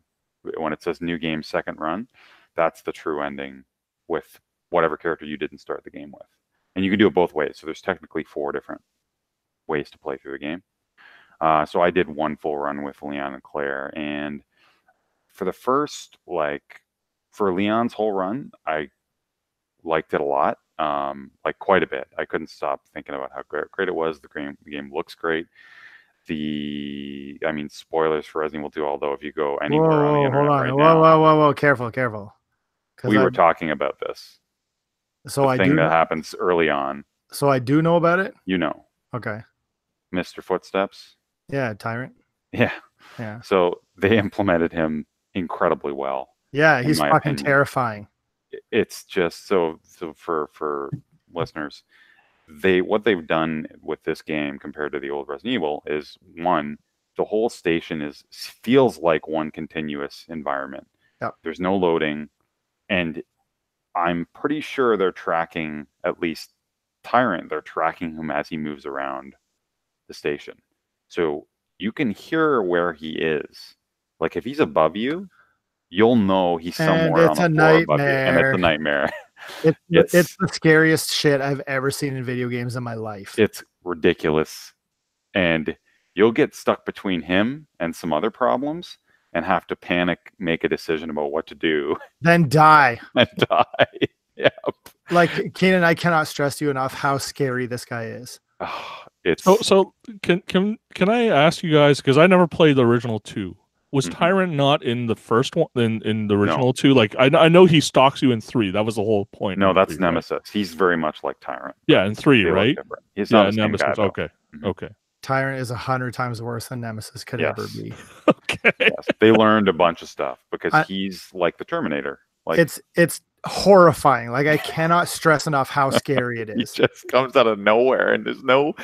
When it says new game second run, that's the true ending with whatever character you didn't start the game with. And you can do it both ways. So there's technically 4 different ways to play through the game. So I did 1 full run with Leon and Claire, and for the first, for Leon's whole run, I liked it a lot, like quite a bit. I couldn't stop thinking about how great it was. The game looks great. Spoilers for Resident Evil 2, although if you go anywhere on the internet right now... Whoa, careful. We were talking about this. So the thing that happens early on. So I do know about it? You know. Okay. Mr. Footsteps? Yeah, Tyrant. Yeah. So they implemented him incredibly well. Yeah, he's fucking terrifying. It's just so for listeners, what they've done with this game compared to the old Resident Evil is, one, the whole station feels like one continuous environment. Yep. There's no loading. And I'm pretty sure they're tracking, at least Tyrant, they're tracking him as he moves around the station. So you can hear where he is. Like if he's above you, you'll know he's And somewhere on it's the a floor above you. And it's a nightmare. nightmare. It's the scariest shit I've ever seen in video games in my life. It's ridiculous. And you'll get stuck between him and some other problems and have to panic, make a decision about what to do, Then die. and die. Yeah. Like Keenan, I cannot stress to you enough how scary this guy is. It's So can I ask you guys, because I never played the original 2. Was Mhm. Tyrant not in the first one, in the original 2? Like I know he stalks you in 3. That was the whole point. no, in that's 3, right? Nemesis. He's very much like Tyrant. Yeah, in 3, They look right? different. He's Yeah, not the same Nemesis. guy, though. Okay. Mhm. Okay. Tyrant is 100 times worse than Nemesis could ever Yes. be. Okay. Yes. They learned a bunch of stuff because I- he's like the Terminator. Like It's horrifying. Like I cannot stress enough how scary it he is. just comes out of nowhere and there's no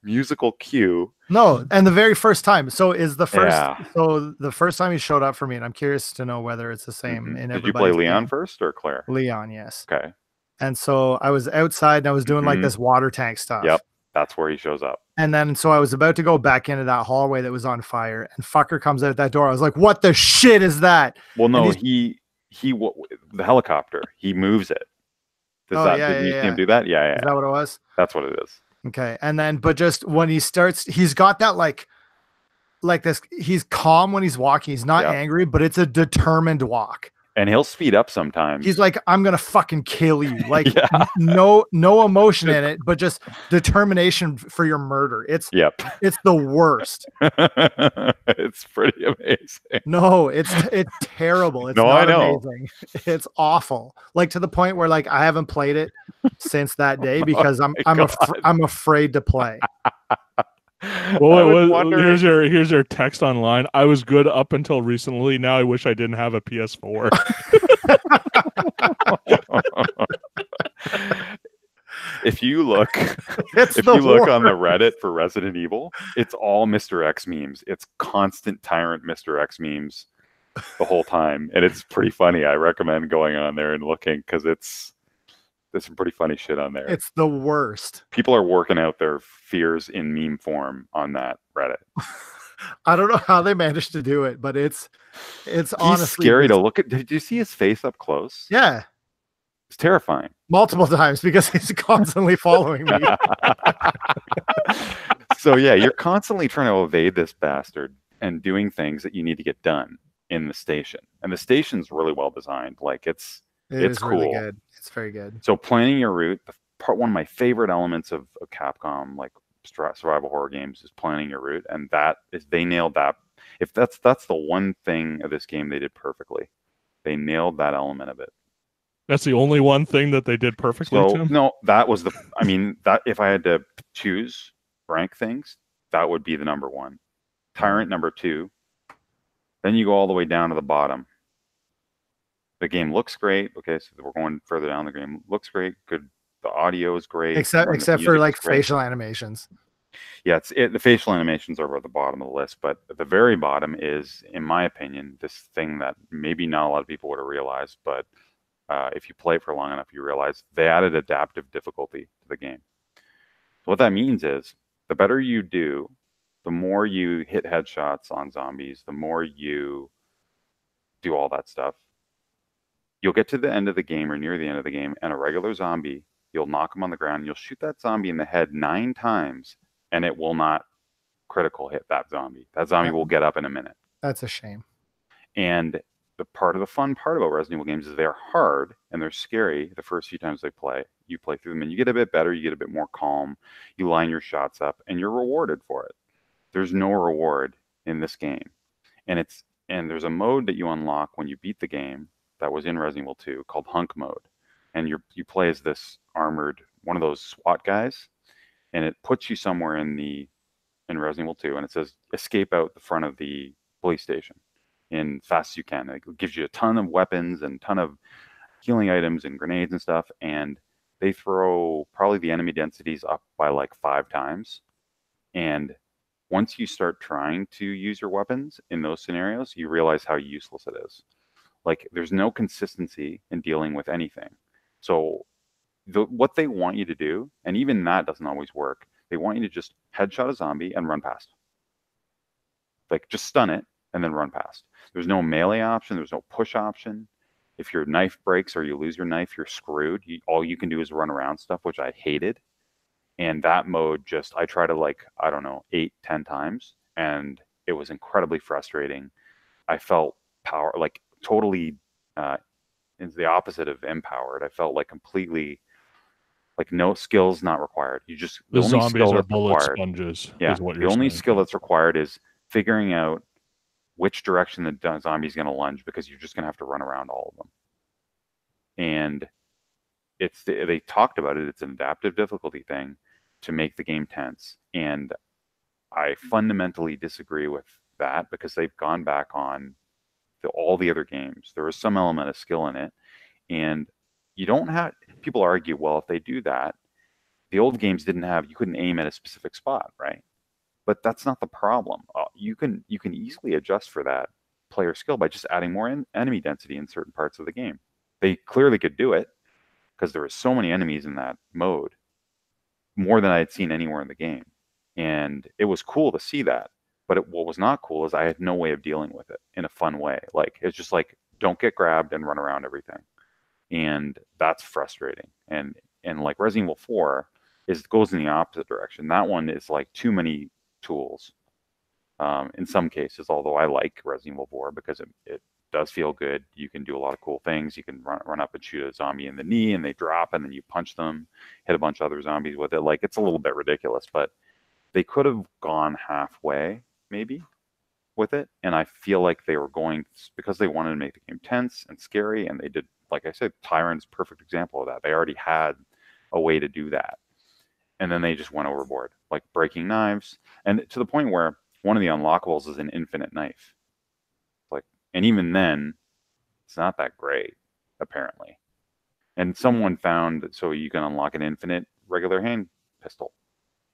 musical cue. No, and the very first time. So is the first. Yeah. So the first time he showed up for me, and I'm curious to know whether it's the same Mhm. in Did you play everybody's Leon game. first or Claire? Leon, yes. Okay. And so I was outside and I was doing like Mhm. this water tank stuff. Yep. That's where he shows up. And then so I was about to go back into that hallway that was on fire, and fucker comes out that door. I was like, "What the shit is that?" Well, no, he's- the helicopter, he moves it. Did you see him do that? Yeah. Is that what it was? That's what it is. Okay. And then, but just when he starts, he's got that like this. He's calm when he's walking. He's not Yep. angry, but it's a determined walk. And he'll speed up sometimes. He's like, "I'm gonna fucking kill you." Like Yeah. no emotion in it, but just determination for your murder. It's Yep. the worst. It's pretty amazing. No, it's terrible. It's No, not I know. amazing. It's awful. Like to the point where like I haven't played it since that day because Oh my God. I'm afraid to play. Well, I was wondering- here's your text online. I was good up until recently. Now I wish I didn't have a PS4. If you look It's if the you look on the worst. Reddit for Resident Evil, it's all Mr. X memes. It's constant Tyrant Mr. X memes the whole time. And it's pretty funny. I recommend going on there and looking because there's some pretty funny shit on there. It's the worst. People are working out their fears in meme form on that Reddit. I don't know how they managed to do it, but it's He's honestly scary to look at. Did you see his face up close? Yeah, It's terrifying. multiple times because he's constantly following me. So yeah, you're constantly trying to evade this bastard and doing things that you need to get done in the station. And the station's really well designed. Like it's It's really cool. good. It's very good. So planning your route, one of my favorite elements of Capcom, like survival horror games, is planning your route, and they nailed that. If that's the one thing of this game they did perfectly, they nailed that element of it. That's the only one thing that they did perfectly, So Tim? no, that was that if I had to choose rank things, that would be the number one. Tyrant number 2. Then you go all the way down to the bottom. The game looks great. Okay, so we're going further down. The game looks great. Good. The audio is great. Except The for music like is great. facial animations. Yeah, the facial animations are at the bottom of the list, but at the very bottom is, in my opinion, this thing that maybe not a lot of people would have realized, but if you play for long enough, you realize they added adaptive difficulty to the game. So what that means is the better you do, the more you hit headshots on zombies, the more you do all that stuff. You'll get to the end of the game or near the end of the game, and a regular zombie, you'll knock him on the ground, and you'll shoot that zombie in the head 9 times, and it will not critical hit that zombie. That zombie will get up in a minute. That's a shame. And the fun part about Resident Evil games is they're hard and they're scary the first few times you play through them, and you get a bit better, you get a bit more calm, you line your shots up, and you're rewarded for it. There's no reward in this game. And there's a mode that you unlock when you beat the game that was in Resident Evil 2 called Hunk Mode. And you play as this armored, one of those SWAT guys, and it puts you somewhere in Resident Evil 2, and it says escape out the front of the police station in fast as you can. It gives you a ton of weapons and a ton of healing items and grenades and stuff, and they throw probably the enemy densities up by like 5 times. And once you start trying to use your weapons in those scenarios, you realize how useless it is. Like there's no consistency in dealing with anything. So what they want you to do, and even that doesn't always work, they want you to just headshot a zombie and run past. Like just stun it and then run past. There's no melee option. There's no push option. If your knife breaks or you lose your knife, you're screwed. All you can do is run around stuff, which I hated. And that mode just, I tried to like, I don't know, 8-10 times. And it was incredibly frustrating. I felt like totally, it's the opposite of empowered. I felt like completely, like no skills not required. You just, The only zombies skill are that's bullet required, sponges. yeah, Is what the you're only saying. skill that's required is figuring out which direction the zombie's going to lunge, because you're just going to have to run around all of them. And they talked about it. It's an adaptive difficulty thing to make the game tense. And I fundamentally disagree with that, because they've gone back on all the other games. There was some element of skill in it. And you don't have, people argue, well, if they do that, the old games didn't have, you couldn't aim at a specific spot, right? But that's not the problem. You can easily adjust for that player skill by just adding more enemy density in certain parts of the game. They clearly could do it, because there were so many enemies in that mode, more than I had seen anywhere in the game. And it was cool to see that. But what was not cool is I had no way of dealing with it in a fun way. Like, it's just like, don't get grabbed and run around everything. And that's frustrating. And like Resident Evil 4 goes in the opposite direction. That one is like too many tools in some cases, although I like Resident Evil 4 because it does feel good. You can do a lot of cool things. You can run up and shoot a zombie in the knee and they drop, and then you punch them, hit a bunch of other zombies with it. Like, it's a little bit ridiculous, but they could have gone halfway maybe with it. And I feel like they were going, because they wanted to make the game tense and scary, and they did, like I said, Tyrant's a perfect example of that. They already had a way to do that. And then they just went overboard, like breaking knives, and to the point where one of the unlockables is an infinite knife. Like, and even then, it's not that great, apparently. And someone found, so you can unlock an infinite regular hand pistol.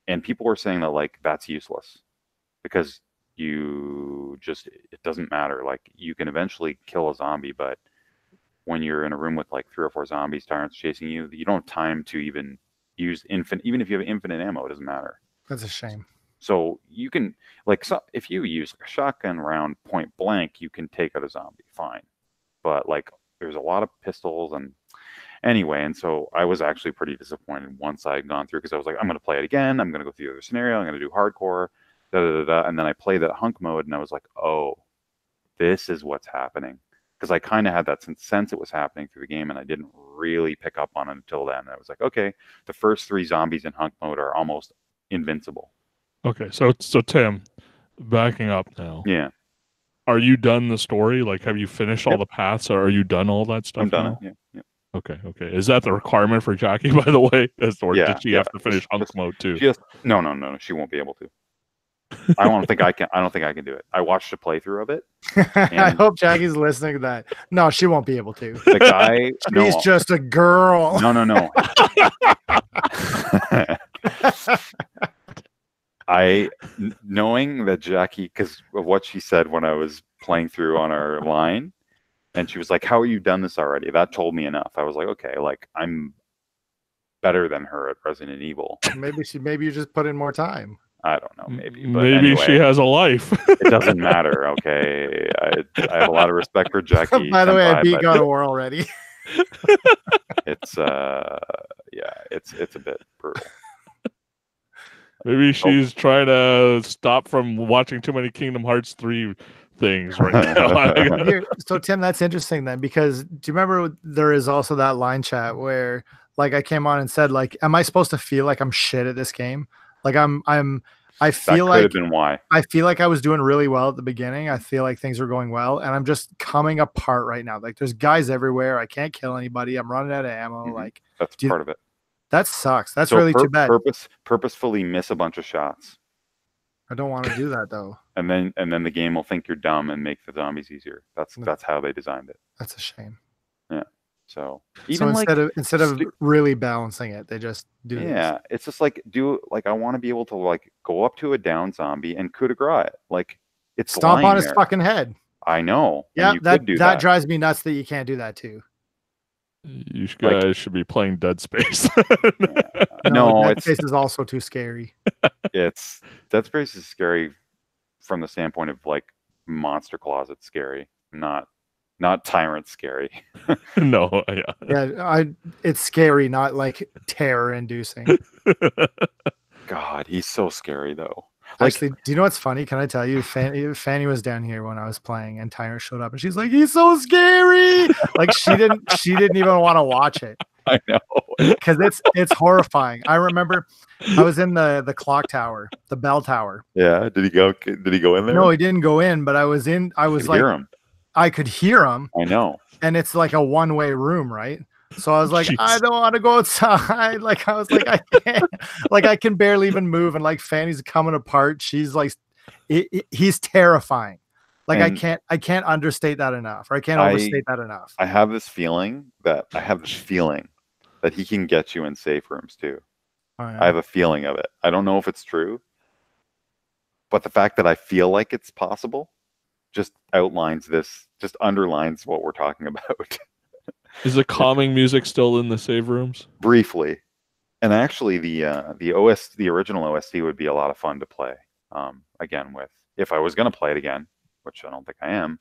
And people were saying that, like, that's useless, because it doesn't matter. Like, you can eventually kill a zombie, but when you're in a room with like 3 or 4 zombies, tyrants chasing you, you don't have time to even use even if you have infinite ammo, it doesn't matter. That's a shame. So you can, like, if you use a shotgun round point blank, you can take out a zombie, fine. But like, there's a lot of pistols, and anyway, and so I was actually pretty disappointed once I had gone through, because I was like, I'm going to play it again. I'm going to go through the other scenario. I'm going to do hardcore, and then I played that hunk mode, and I was like, oh, this is what's happening. Because I kind of had that sense it was happening through the game, and I didn't really pick up on it until then. And I was like, okay, the first 3 zombies in hunk mode are almost invincible. Okay, so Tim, backing up now. Yeah. Are you done the story? Like, have you finished all the paths, or are you done all that stuff? I'm done. Now? Yeah. Okay. Is that the requirement for Jackie, by the way? Or did she have to finish hunk mode too? No. She won't be able to. I don't think I can do it. I watched a playthrough of it. I hope Jackie's listening to that. No, she won't be able to. The guy, she's just a girl. No. Knowing that Jackie, because of what she said when I was playing through on our line, and she was like, "How are you done this already?" That told me enough. I was like, okay, like, I'm better than her at Resident Evil. Maybe you just put in more time. I don't know, maybe. But maybe anyway, she has a life. It doesn't matter, okay? I have a lot of respect for Jackie. By the way, I beat God of War already. It's it's a bit brutal. Maybe she's trying to stop from watching too many Kingdom Hearts 3 things right now. So Tim, that's interesting then, because do you remember there is also that line chat where, like, I came on and said, like, am I supposed to feel like I'm shit at this game? Like, I feel like have been why. I feel like I was doing really well at the beginning. I feel like things were going well, and I'm just coming apart right now. Like, there's guys everywhere. I can't kill anybody. I'm running out of ammo. Mm-hmm. Like, that's part of it. That sucks. That's really too bad. Purposefully miss a bunch of shots. I don't want to do that though. And then the game will think you're dumb and make the zombies easier. That's how they designed it. That's a shame. Yeah. So instead of really balancing it, they just do. Yeah, this. It's just like I want to be able to, like, go up to a down zombie and coup de grace it. Like, it's stomp on his fucking head. I know. Yeah, And you could do that that. drives me nuts that you can't do that too. You guys should be playing Dead Space. No, Dead Space is also too scary. it's Dead Space is scary from the standpoint of like monster closet scary, not tyrant scary. No, yeah. Yeah, it's scary, not like terror inducing. God, he's so scary though. Like, Actually, do you know what's funny? Can I tell you? Fanny was down here when I was playing, and Tyrant showed up, and she's like, "He's so scary!" Like she didn't even want to watch it I know. because it's horrifying. I remember I was in the clock tower, the bell tower. Yeah. Did he go in there? No, he didn't go in, but I was in. I was could like, hear him. I could hear him, I know. and it's like a one-way room, right? So I was like, Jeez. I don't want to go outside. Like I was like, I can't. Like I can barely even move, and like Fanny's coming apart. She's like, he's terrifying. Like And I can't understate that enough, or I can't overstate that enough. I have this feeling that he can get you in safe rooms too. Oh, yeah. I have a feeling of it. I don't know if it's true, but the fact that I feel like it's possible just underlines what we're talking about. Is the calming music still in the save rooms? Briefly. And actually the original OST would be a lot of fun to play. Again, if I was going to play it again, which I don't think I am,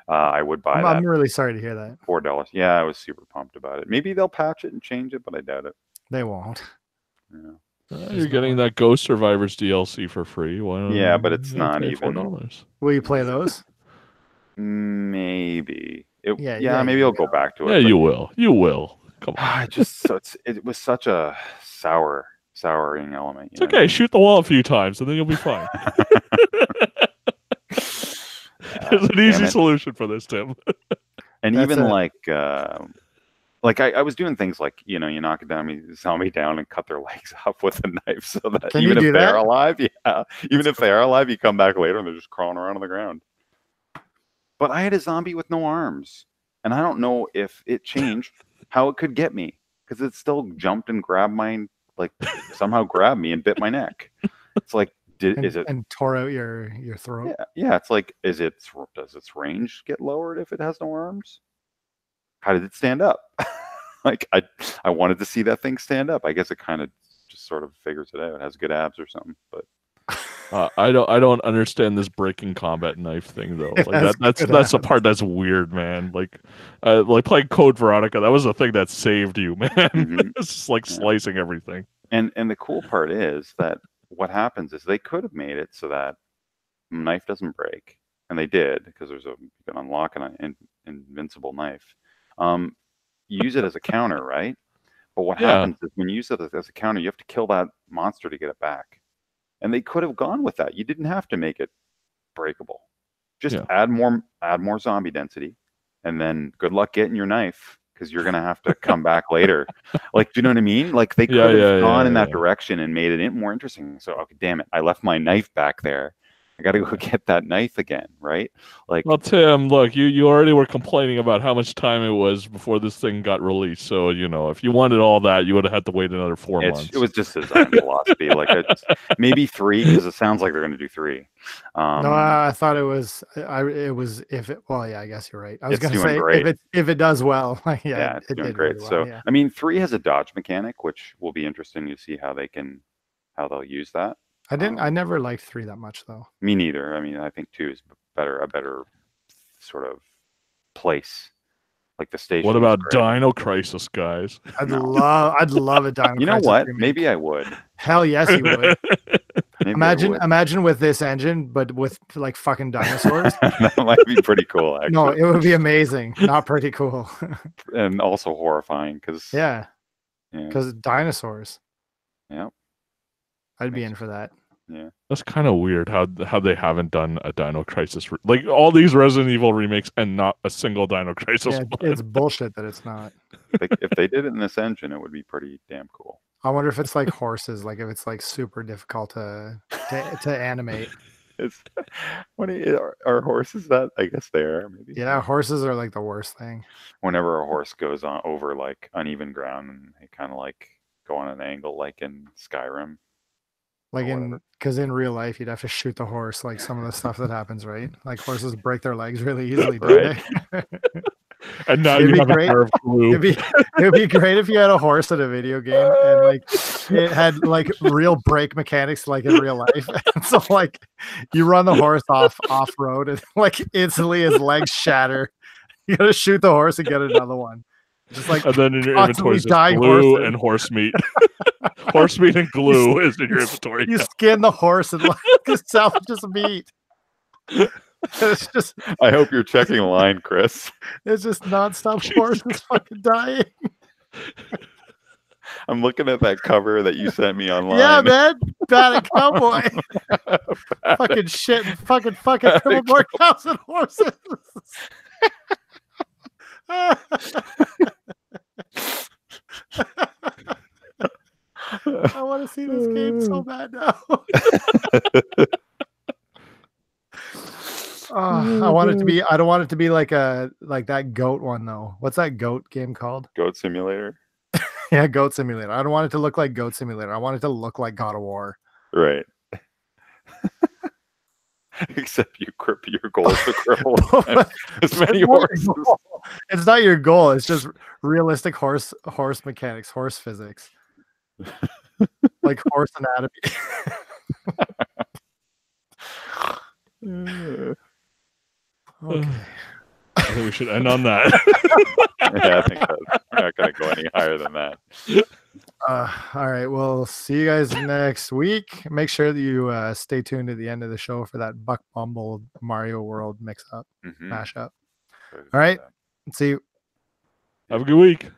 I would buy that. I'm really sorry to hear that. $4. Yeah, I was super pumped about it. Maybe they'll patch it and change it, but I doubt it. They won't. Yeah. You're getting that Ghost Survivors DLC for free. Why don't Yeah, but it's not even $4. Will you play those? Maybe. Yeah, maybe I'll go back to it. Yeah, you will. You will. Come on. It was such a souring element. It's okay. Shoot the wall a few times, and then you'll be fine. There's an easy solution for this, Tim. And that's even I was doing things like, you knock it down, you zombie down and cut their legs off with a knife so that even if they're alive, if they are alive, you come back later and they're just crawling around on the ground. But I had a zombie with no arms, and I don't know if it changed how it could get me, because it still jumped and somehow grabbed me and bit my neck. It's like, and tore out your throat? Yeah. It's like, does its range get lowered if it has no arms? How did it stand up? Like I wanted to see that thing stand up. I guess it kind of just sort of figures it out. It has good abs or something, but. I don't understand this breaking combat knife thing though. Like that's the part that's weird, man. Like playing Code Veronica, that was the thing that saved you, man. Mm-hmm. It's just like slicing everything. And the cool part is that what happens is they could have made it so that knife doesn't break, and they did, because you can unlock an invincible knife. Use it as a counter, right? But what happens is when you use it as a counter, you have to kill that monster to get it back. And they could have gone with that. You didn't have to make it breakable. Just add more zombie density, and then good luck getting your knife, because you're gonna have to come back later. Like, do you know what I mean? Like they could have gone in that direction and made it more interesting. So, okay, damn it, I left my knife back there. I got to go get that knife again, right? Like, well, Tim, look, you already were complaining about how much time it was before this thing got released. So, if you wanted all that, you would have had to wait another 4 months. It was just design philosophy. Like, maybe 3, because it sounds like they're going to do 3. No, I thought it was. Well, yeah, I guess you're right. I was going to say if it does well, it's doing great. Really well, so, I mean, 3 has a dodge mechanic, which will be interesting to see how they'll use that. I never liked 3 that much, though. Me neither. I mean, I think 2 is a better sort of place. Like the station. What about Dino Crisis, guys? I'd love a Dino Crisis. You know what? Maybe I would. Hell yes, you would. Imagine with this engine, but with like fucking dinosaurs. That might be pretty cool, actually. No, it would be amazing. Not pretty cool. And also horrifying, because because dinosaurs. Yeah. I'd be in for that. Yeah, that's kind of weird how they haven't done a Dino Crisis like all these Resident Evil remakes and not a single Dino Crisis. Yeah, it's bullshit that it's not. If they did it in this engine, it would be pretty damn cool. I wonder if it's like horses, like if it's like super difficult to animate. Are horses that? I guess they are. Maybe. Yeah, horses are like the worst thing. Whenever a horse goes on over like uneven ground, and they kind of like go on an angle, like in Skyrim. Like whatever. because in real life you'd have to shoot the horse, like some of the stuff that happens, right? Like horses break their legs really easily, don't Right. they? And now It'd you be have a great. pair of glue. It'd be great if you had a horse in a video game and like it had like real brake mechanics like in real life. And so like you run the horse off road and like instantly his legs shatter. You gotta shoot the horse and get another one. Just like And then in your constantly inventory is just dying glue horses. and horse meat. Horse meat and glue is in your inventory. You skin the horse and like salvage just meat. It's just I hope you're checking the line, Chris. it's just nonstop horses fucking dying. I'm looking at that cover that you sent me online. Yeah, man. Bad cowboy. Fucking shit and fucking triple more cows and horses. I want to see this game so bad now. I want it to be. I don't want it to be like that goat one though. What's that goat game called? Goat Simulator. Yeah, Goat Simulator. I don't want it to look like Goat Simulator. I want it to look like God of War. Right. Except your goal is to cripple as many horses. It's not your goal. It's just realistic horse mechanics, horse physics, like horse anatomy. Okay. I think we should end on that. Yeah, I think we're not going to go any higher than that. All right. We'll see you guys next week. Make sure that you stay tuned to the end of the show for that Buck Bumble Mario World mix up, Mhm. mashup. All right. See you. Have a good week.